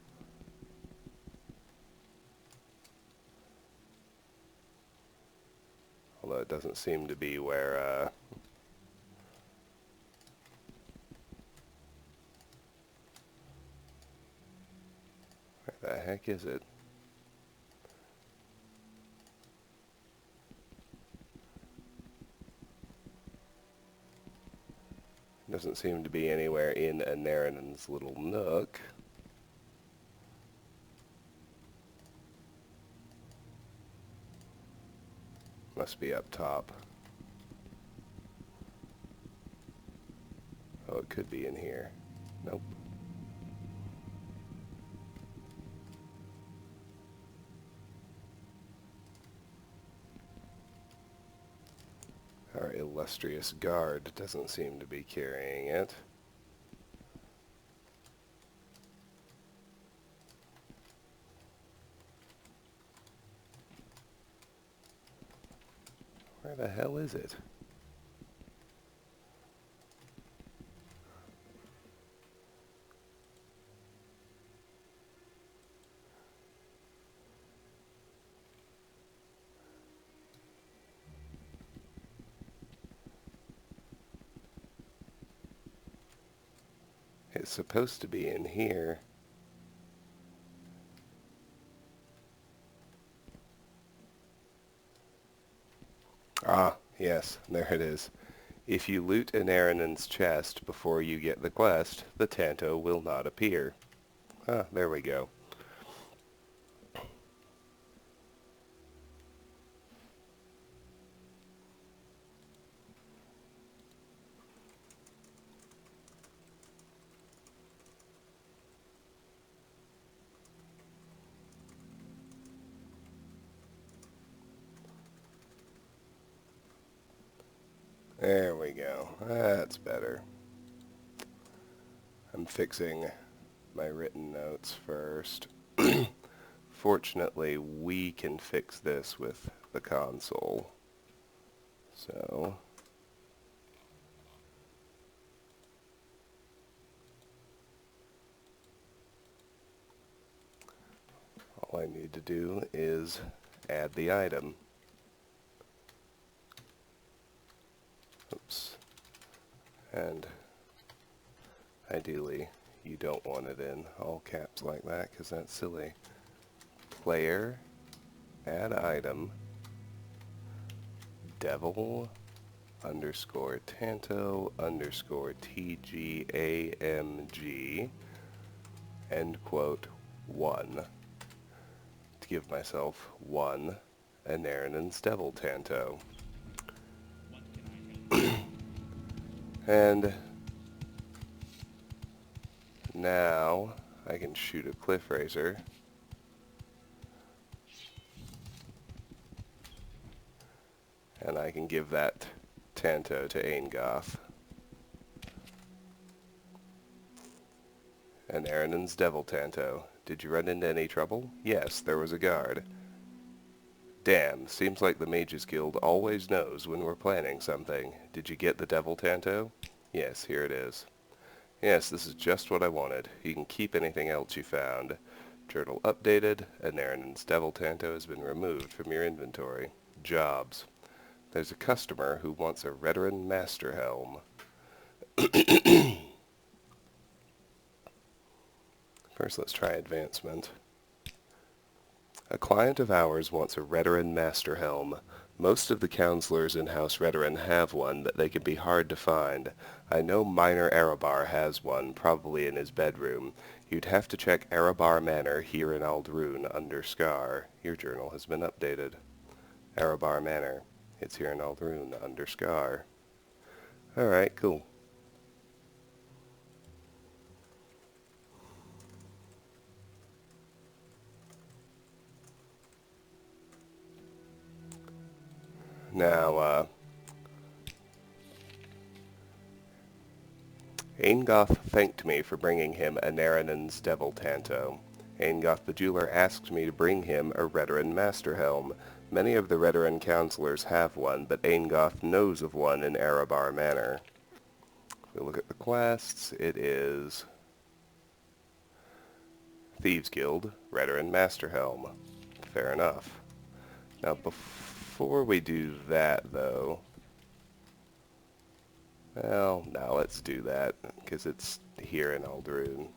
Although it doesn't seem to be where the heck is it? Doesn't seem to be anywhere in a Narinen's little nook. Must be up top. Oh, it could be in here. Nope. Our illustrious guard doesn't seem to be carrying it. Where the hell is it? It's supposed to be in here. Ah, yes, there it is. If you loot an Narinen's chest before you get the quest, the Tanto will not appear. Ah, there we go. There we go. That's better. I'm fixing my written notes first. Fortunately, we can fix this with the console. So, all I need to do is add the item. Oops. And ideally, you don't want it in all caps like that because that's silly. Player, add item, devil underscore tanto underscore tgamg, end quote, 1. To give myself 1 Narinen's Devil Tanto. And now I can shoot a cliff racer. And I can give that Tanto to Aingoth. And Narinen's Devil Tanto. Did you run into any trouble? Yes, there was a guard. Damn, seems like the Mages Guild always knows when we're planning something. Did you get the Devil Tanto? Yes, here it is. Yes, this is just what I wanted. You can keep anything else you found. Journal updated, and Narinen's Devil Tanto has been removed from your inventory. Jobs. There's a customer who wants a Redoran Master Helm. First, let's try advancement. A client of ours wants a Redoran Master Helm. Most of the counselors in House Redoran have one, but they can be hard to find. I know Minor Erebar has one, probably in his bedroom. You'd have to check Erebar Manor here in Ald'Ruhn under Scar. Your journal has been updated. Erebar Manor. It's here in Ald'Ruhn under Scar. Alright, cool. Now, Aingoth thanked me for bringing him a Narinen's Devil Tanto. Aingoth the jeweler asked me to bring him a Redoran Master Helm. Many of the Redoran counselors have one, but Aingoth knows of one in Erebar Manor. We look at the quests. It is Thieves Guild, Veteran Master Helm. Fair enough. Now, before we do that, though, well, now let's do that, because it's here in Ald'Ruhn.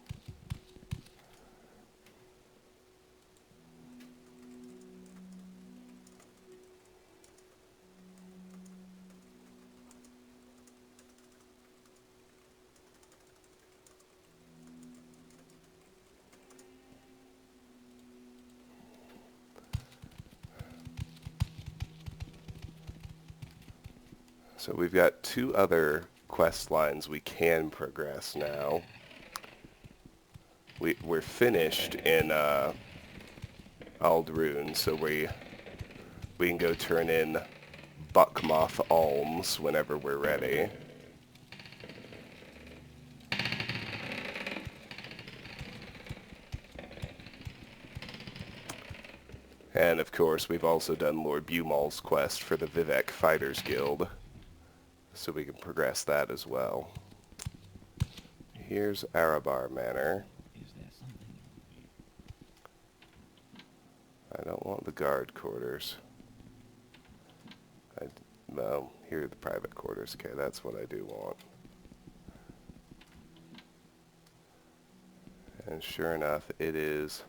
So we've got two other quest lines we can progress now. We're finished in Ald'Ruhn, so we can go turn in Buckmoth Alms whenever we're ready. And of course, we've also done Lord Bumal's quest for the Vivek Fighters Guild, so we can progress that as well. Here's Arabar Manor.
Is there something?
I don't want the guard quarters. No, here are the private quarters. Okay, that's what I do want. And sure enough, it is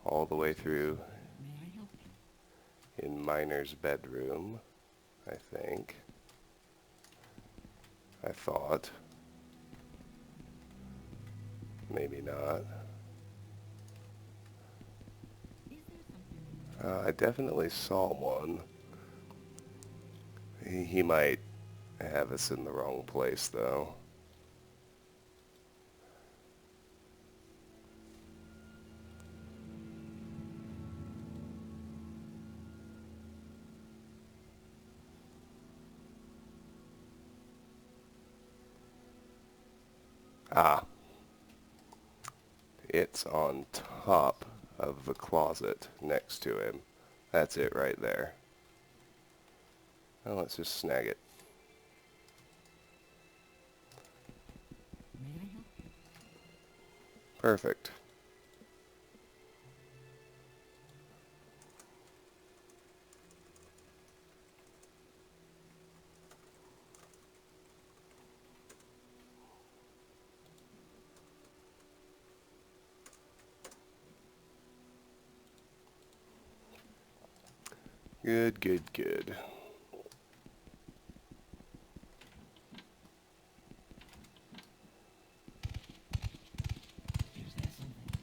all the way through
May I help you?
in Miner's bedroom, I think. I thought. Maybe not.
Is there something?
I definitely saw one. He might have us in the wrong place, though. Ah. It's on top of the closet next to him. That's it right there. Now let's just snag it.
May I help you?
Perfect. Good, good, good.
Is there something?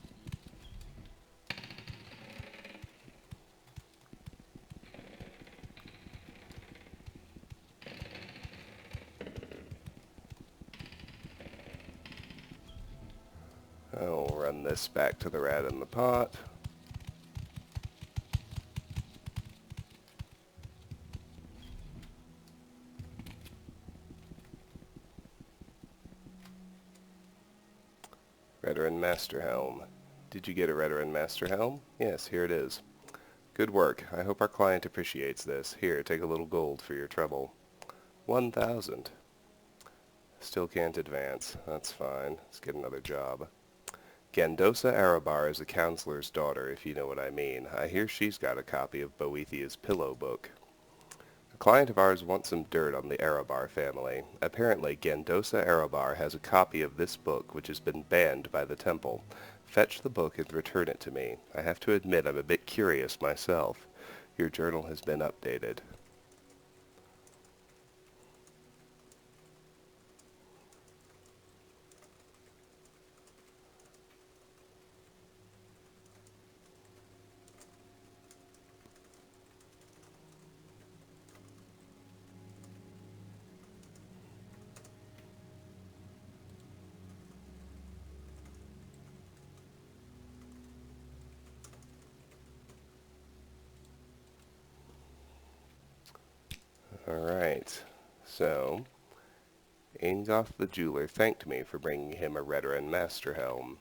I'll run this back to the rat in the pot. Veteran Master Helm. Did you get a Veteran Master Helm? Yes, here it is. Good work. I hope our client appreciates this. Here, take a little gold for your trouble. 1,000. Still can't advance. That's fine. Let's get another job. Gandosa Arabar is a counselor's daughter, if you know what I mean. I hear she's got a copy of Boethia's pillow book. A client of ours wants some dirt on the Arabar family. Apparently, Gandosa Arabar has a copy of this book which has been banned by the temple. Fetch the book and return it to me. I have to admit I'm a bit curious myself. Your journal has been updated. Alright, so Aingoth the jeweler thanked me for bringing him a Redoran Master Helm.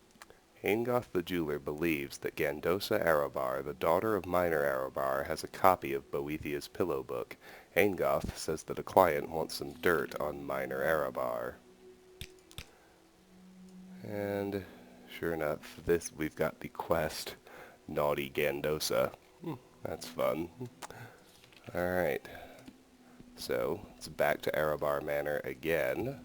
Aingoth the jeweler believes that Gandosa Arabar, the daughter of Minor Arabar, has a copy of Boethia's pillow book. Aingoth says that a client wants some dirt on Minor Arabar. And sure enough, we've got the quest, Naughty Gandosa. That's fun. Alright, so it's back to Erebar Manor again.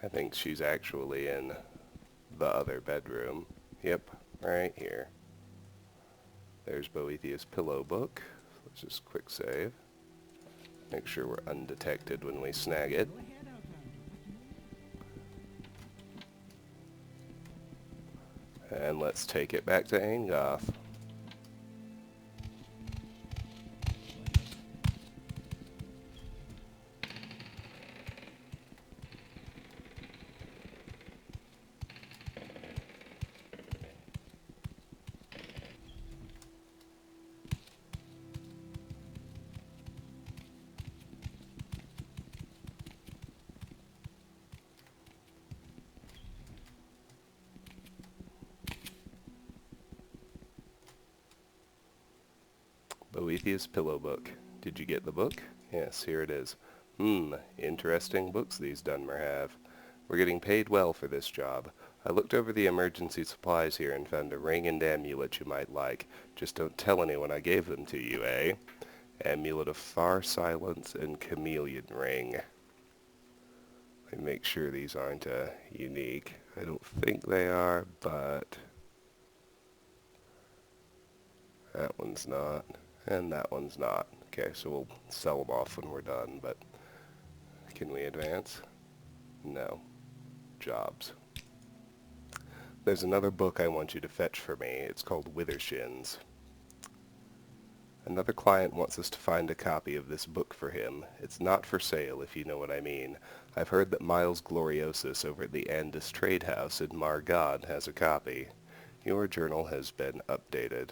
I think she's actually in the other bedroom. Yep, right here. There's Boethiah's pillow book. Let's just quick save. Make sure we're undetected when we snag it.
Go ahead, Ald'Ruhn.
And let's take it back to Angoth. Boethiah's pillow book. Did you get the book? Yes, here it is. Interesting books these Dunmer have. We're getting paid well for this job. I looked over the emergency supplies here and found a ring and amulet you might like. Just don't tell anyone I gave them to you, eh? Amulet of Far Silence and Chameleon Ring. Let me make sure these aren't unique. I don't think they are, but that one's not, and that one's not. Okay, so we'll sell them off when we're done, but can we advance? No. Jobs. There's another book I want you to fetch for me. It's called Withershins. Another client wants us to find a copy of this book for him. It's not for sale, if you know what I mean. I've heard that Miles Gloriosus over at the Andis Trade House in Margod has a copy. Your journal has been updated.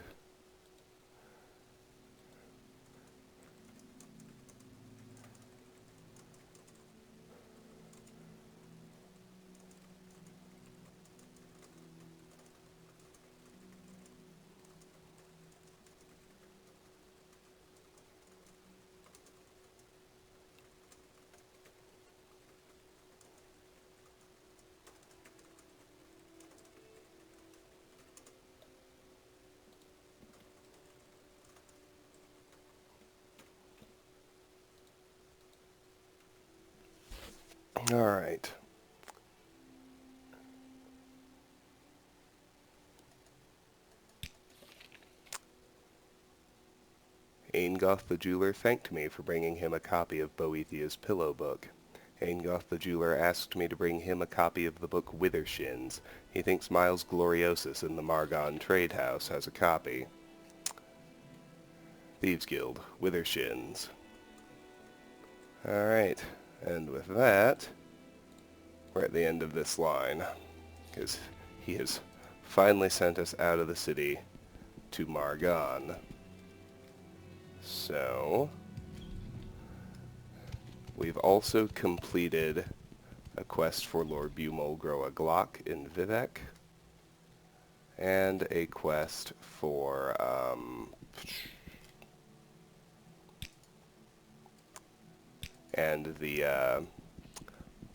Alright. Angoth the jeweler thanked me for bringing him a copy of Boethiah's pillow book. Angoth the jeweler asked me to bring him a copy of the book Withershins. He thinks Miles Gloriosus in the Margon Trade House has a copy. Thieves Guild, Withershins. Alright, and with that, we're at the end of this line, because he has finally sent us out of the city to Margon. So, we've also completed a quest for Lord Bumol Grow a Glock in Vivek, and a quest for, and the,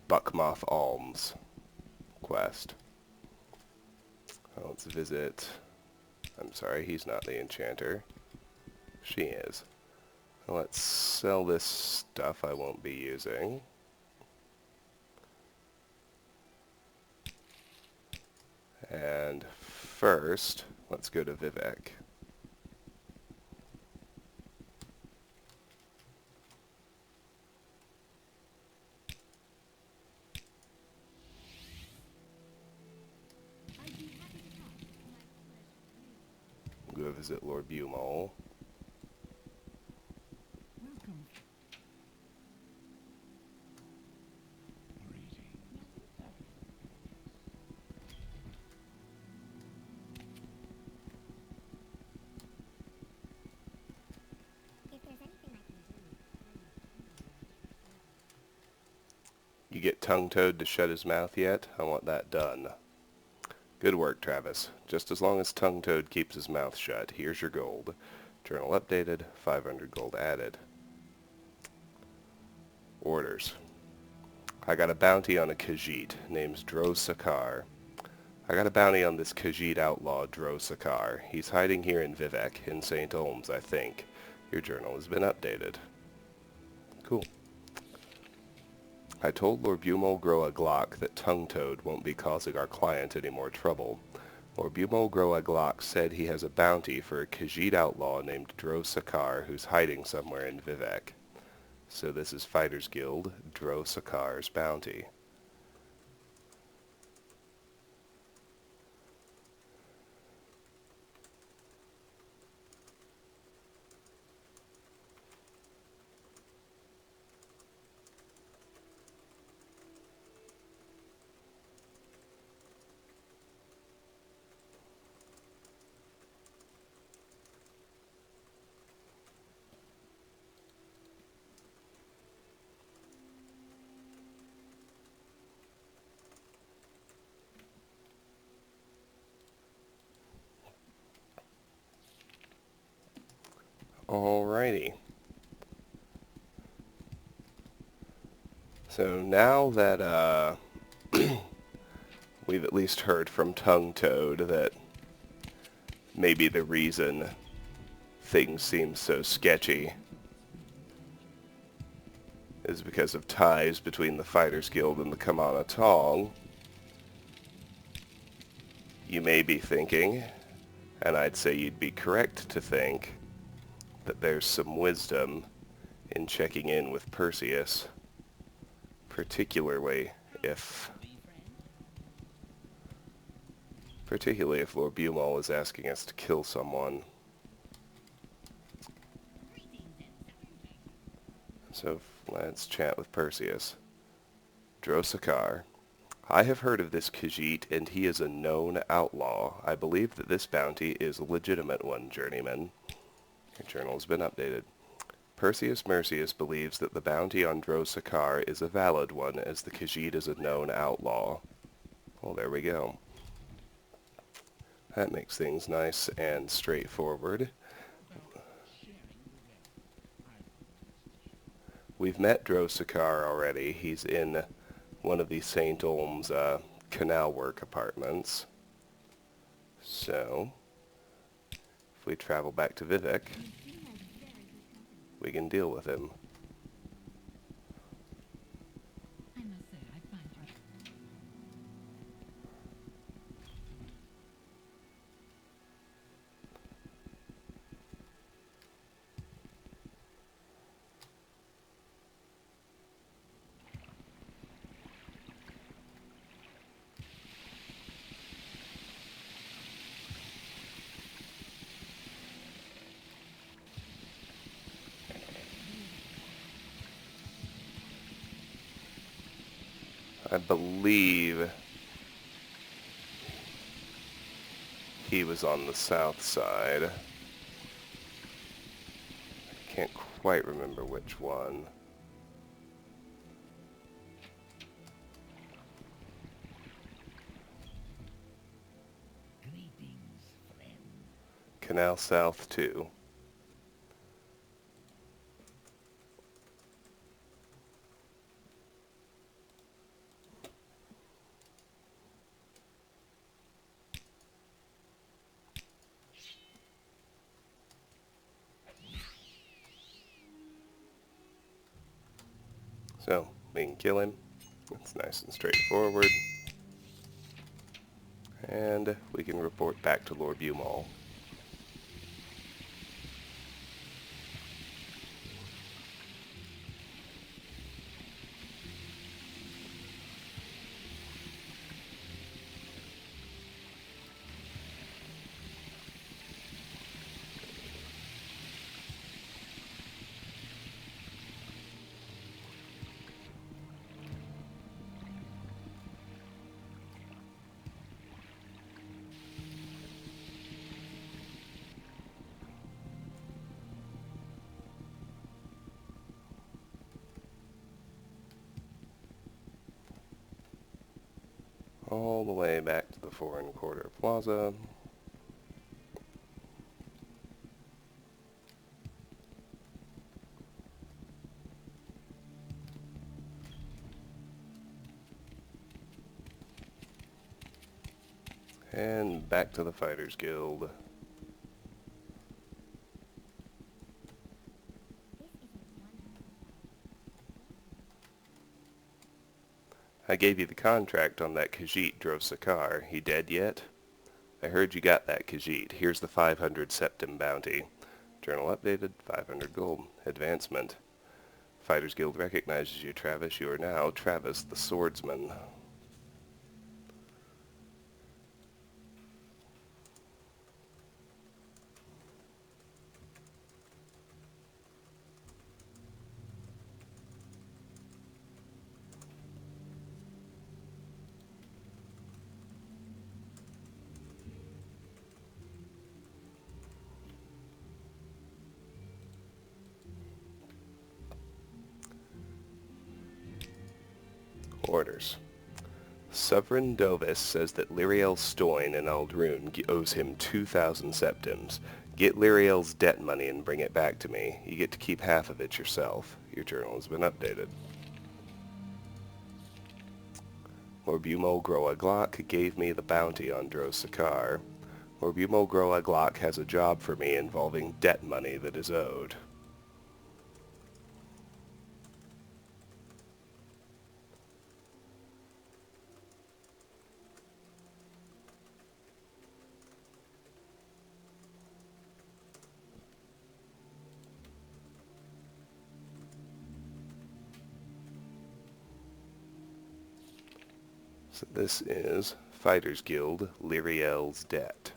Buckmoth Alms quest. Let's visit, I'm sorry, he's not the enchanter. She is. Let's sell this stuff I won't be using. And first, let's go to Vivek. Go visit Lord Bumol.
Welcome.
get Tongue-Toad to shut his mouth yet? I want that done. Good work, Travis. Just as long as Tongue-Toad keeps his mouth shut. Here's your gold. Journal updated, 500 gold added. Orders. I got a bounty on a Khajiit named Dro Sakar. I got a bounty on this Khajiit outlaw, Dro Sakar. He's hiding here in Vivek, in St. Olms, I think. Your journal has been updated. Cool. I told Lord Bumol Groa Glock that Tongue-Toad won't be causing our client any more trouble. Lord Bumol Groa Glock said he has a bounty for a Khajiit outlaw named Dro Sakar who's hiding somewhere in Vivek. So this is Fighters Guild, Dro Sakar's bounty. Alrighty. So now that we've at least heard from Tongue-Toad that maybe the reason things seem so sketchy is because of ties between the Fighters Guild and the Kamana Tong, you may be thinking, and I'd say you'd be correct to think, that there's some wisdom in checking in with Perseus, particularly if Lord Bumol is asking us to kill someone. So let's chat with Perseus. Dro Sakar. I have heard of this Khajiit, and he is a known outlaw. I believe that this bounty is a legitimate one, journeyman. Your journal has been updated. Perseus Mercius believes that the bounty on Dro Sakar is a valid one, as the Khajiit is a known outlaw. Well, there we go. That makes things nice and straightforward. We've met Dro Sakar already. He's in one of the St. Olms canal work apartments. So, if we travel back to Vivek, we can deal with him. I believe he was on the south side. I can't quite remember which one.
Greetings, friend.
Canal South 2. So, we can kill him. It's nice and straightforward. And we can report back to Lord Bumol. all the way back to the 4¼ plaza. And back to the Fighters Guild. I gave you the contract on that Khajiit Drosakar. He dead yet? I heard you got that Khajiit. Here's the 500 septim bounty. Journal updated, 500 gold. Advancement. Fighters Guild recognizes you, Travis. You are now Travis the Swordsman. Orders. Sovereign Dovis says that Lyriel Stoyne in Ald'Ruhn owes him 2,000 septims. Get Lyriel's debt money and bring it back to me. You get to keep half of it yourself. Your journal has been updated. Morbumo Groa Glock gave me the bounty on Drosakar. Morbumo Groa Glock has a job for me involving debt money that is owed. So this is Fighters Guild, Lyriel's debt.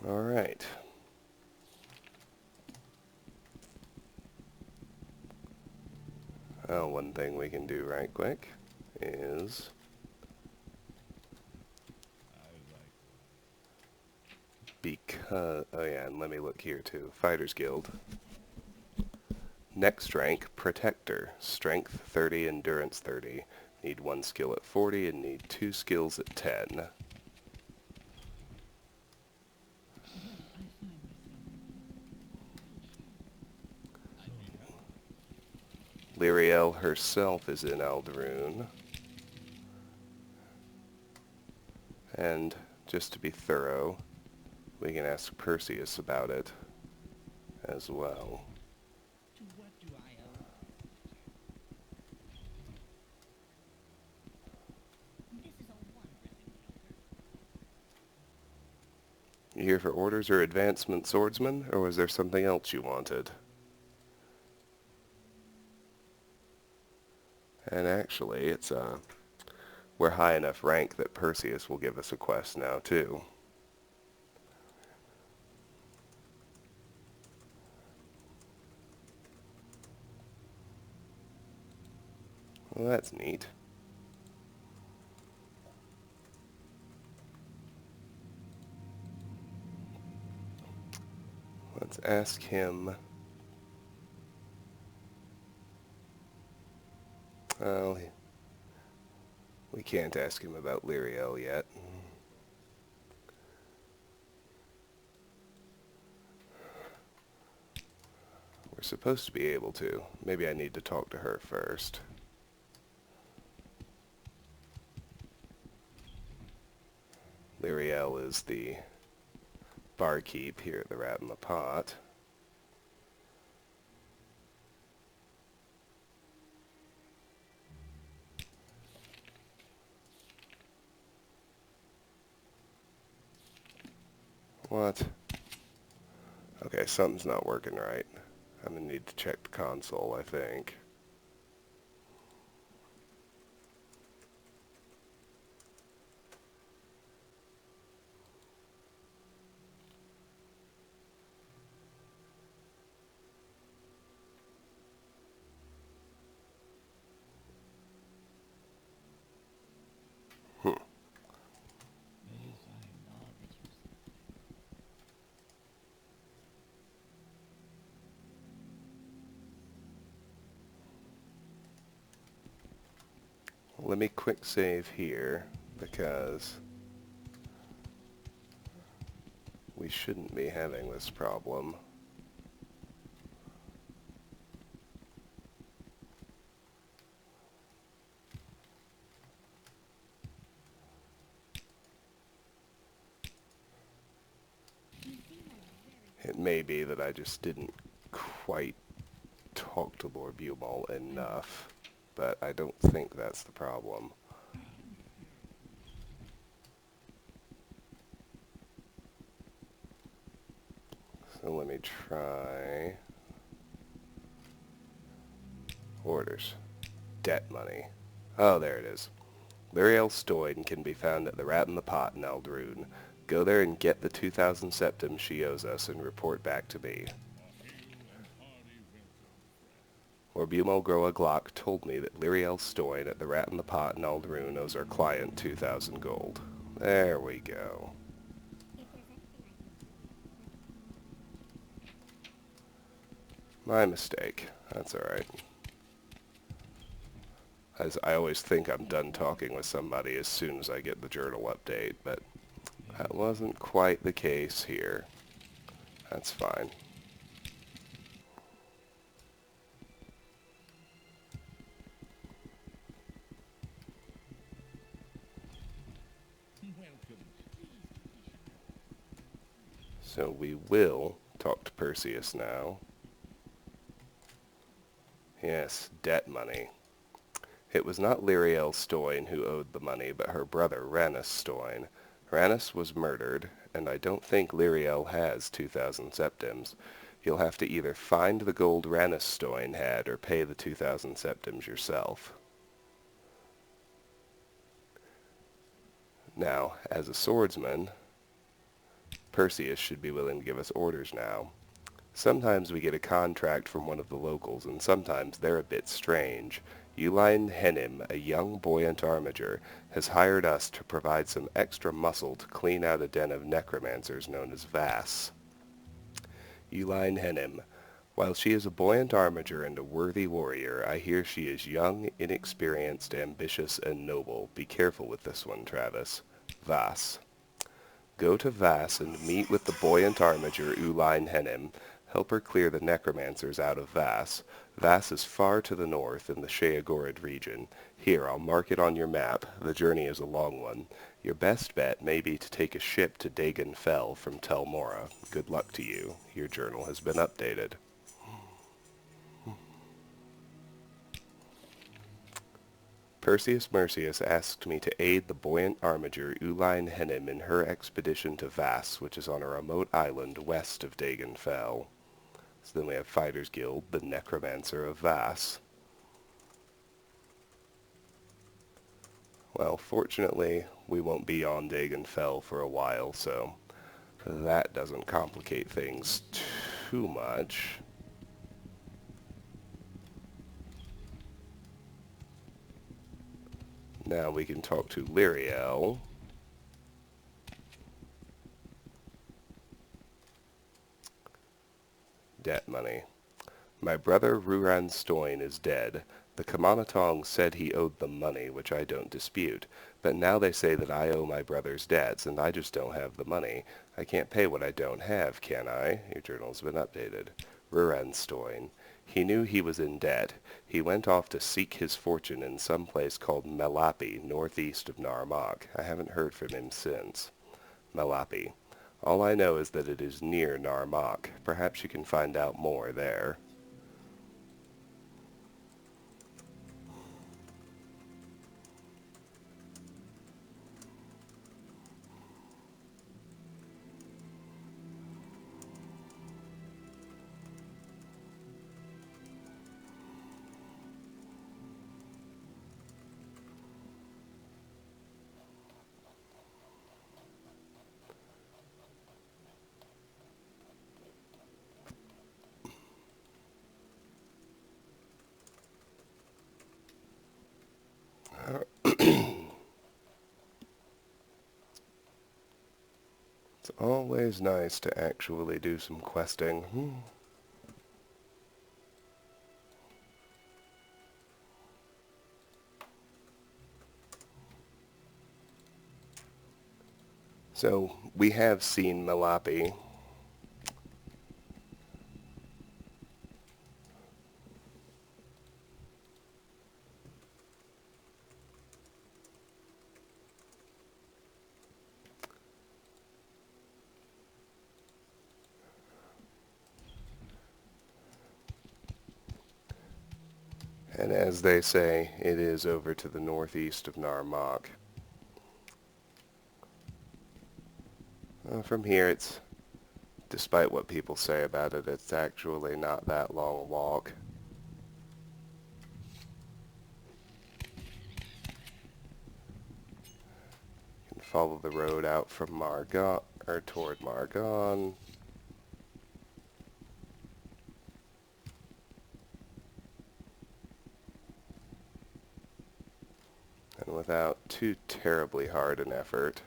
Alright. One thing we can do right quick is oh yeah, and let me look here too. Fighters Guild. Next rank, Protector. Strength 30, Endurance 30. Need 1 skill at 40 and need 2 skills at 10. Lyriel herself is in Ald'Ruhn. And just to be thorough, we can ask Perseus about it as well. You here for orders or advancement, swordsman, or was there something else you wanted? And actually, it's we're high enough rank that Perseus will give us a quest now too. Well, that's neat. Let's ask him. Well, we can't ask him about Lyriel yet. We're supposed to be able to. Maybe I need to talk to her first. Lyriel is the barkeep here at the Rat in the Pot. What? Okay, something's not working right. I'm gonna need to check the console, I think. let me quick save here, because we shouldn't be having this problem. It may be that I just didn't quite talk to Lord Bumall enough, but I don't think that's the problem. So let me try orders. Debt money. Oh, there it is. Lyriel Stoyne can be found at the Rat in the Pot in Ald'Ruhn. Go there and get the 2,000 septims she owes us and report back to me. Lord Bumall Groa Glock told me that Lyriel Stoyne at the Rat in the Pot in Ald'Ruhn owes our client 2,000 gold. There we go. My mistake. That's alright. As I always think I'm done talking with somebody as soon as I get the journal update, but that wasn't quite the case here. That's fine. So we will talk to Perseus now. Yes, debt money. It was not Lyriel Stoyne who owed the money, but her brother Ranus Stoyne. Ranus was murdered, and I don't think Lyriel has 2,000 septims. You'll have to either find the gold Ranus Stoyne had or pay the 2,000 septims yourself. Now, as a swordsman, Perseus should be willing to give us orders now. Sometimes we get a contract from one of the locals, and sometimes they're a bit strange. Uline Hennim, a young buoyant armiger, has hired us to provide some extra muscle to clean out a den of necromancers known as Vass. Uline Hennim. While she is a buoyant armiger and a worthy warrior, I hear she is young, inexperienced, ambitious, and noble. Be careful with this one, Travis. Vass. Go to Vass and meet with the buoyant armiger Uline Hennim. Help her clear the necromancers out of Vass. Vass is far to the north in the Sheogorid region. Here, I'll mark it on your map. The journey is a long one. Your best bet may be to take a ship to Dagon Fell from Tel Mora. Good luck to you. Your journal has been updated. Perseus Mercius asked me to aid the buoyant armiger Uline Hennim in her expedition to Vass, which is on a remote island west of Dagon Fell. So then we have Fighters Guild, the Necromancer of Vass. Well, fortunately, we won't be on Dagon Fell for a while, so that doesn't complicate things too much. Now we can talk to Lyriel. Debt money. My brother Ruran Stoyne is dead. The Kamanatong said he owed them money, which I don't dispute. But now they say that I owe my brother's debts, and I just don't have the money. I can't pay what I don't have, can I? Your journal's been updated. Ruran Stoyne. He knew he was in debt. He went off to seek his fortune in some place called Melapi, northeast of Narmak. I haven't heard from him since. Melapi. All I know is that it is near Narmak. Perhaps you can find out more there. It's always nice to actually do some questing. So, we have seen Malapi. And as they say, it is over to the northeast of Narmak. From here, despite what people say about it, it's actually not that long a walk. You can follow the road out from Margon, or toward Margon. And without too terribly hard an effort,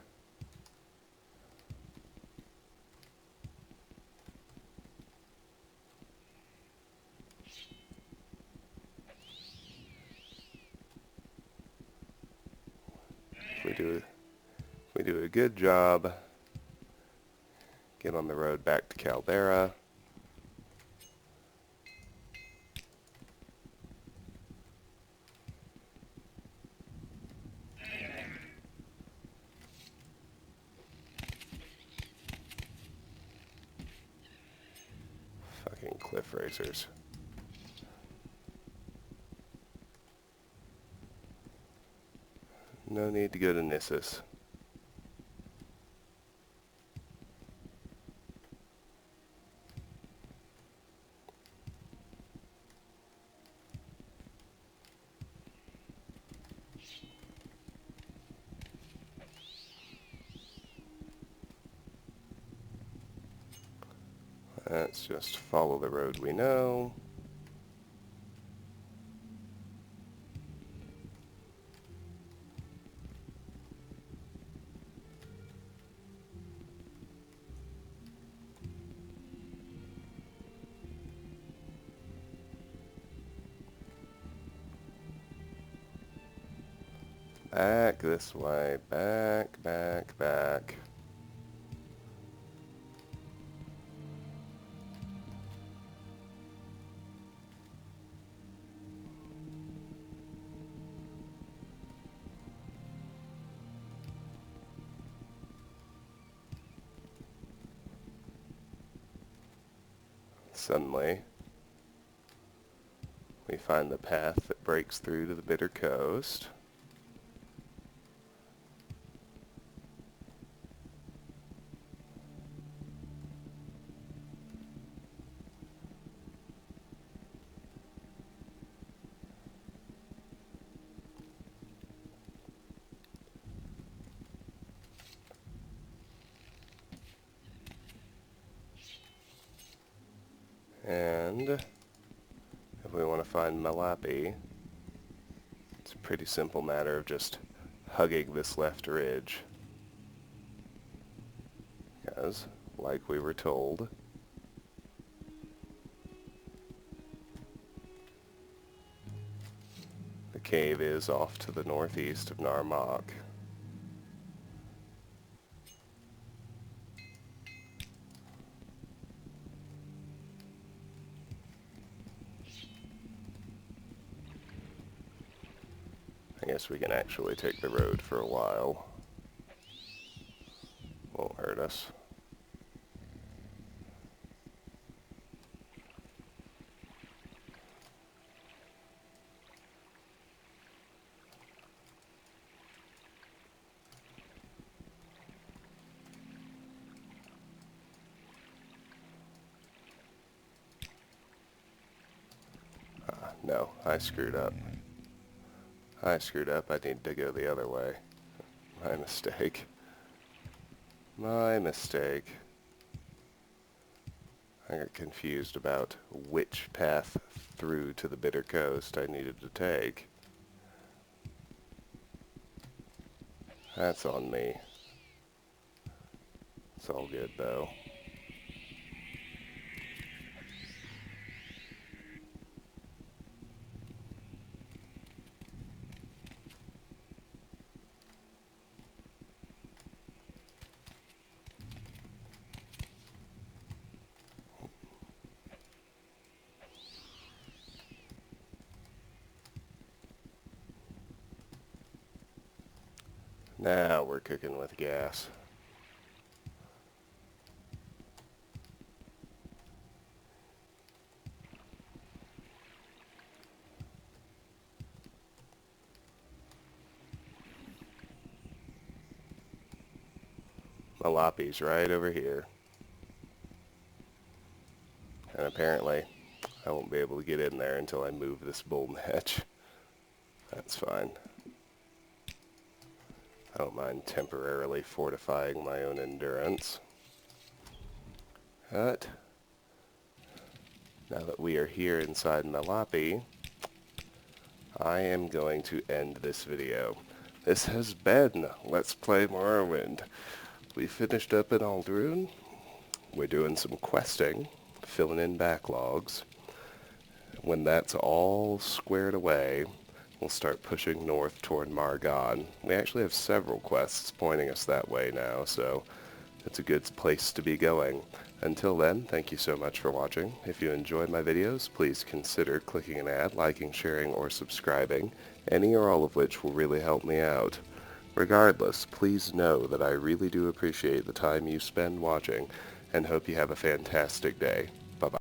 if we do a good job, get on the road back to Caldera. Fucking cliff racers. No need to go to Nissus. Let's just follow the road we know. Back this way. Back, back, back. Suddenly, we find the path that breaks through to the Bitter Coast. And if we want to find Malapi, it's a pretty simple matter of just hugging this left ridge. Because, like we were told, the cave is off to the northeast of Narmak. I guess we can actually take the road for a while. Won't hurt us. No, I screwed up. I screwed up. I need to go the other way. My mistake. My mistake. I got confused about which path through to the Bitter Coast I needed to take. That's on me. It's all good, though. Now we're cooking with gas. Malapi's right over here. And apparently, I won't be able to get in there until I move this bull match. That's fine. I don't mind temporarily fortifying my own endurance. But now that we are here inside Malapi, I am going to end this video. This has been Let's Play Morrowind. We finished up in Ald'Ruhn. We're doing some questing, filling in backlogs. When that's all squared away, we'll start pushing north toward Margon. We actually have several quests pointing us that way now, so it's a good place to be going. Until then, thank you so much for watching. If you enjoyed my videos, please consider clicking an ad, liking, sharing, or subscribing, any or all of which will really help me out. Regardless, please know that I really do appreciate the time you spend watching, and hope you have a fantastic day. Bye-bye.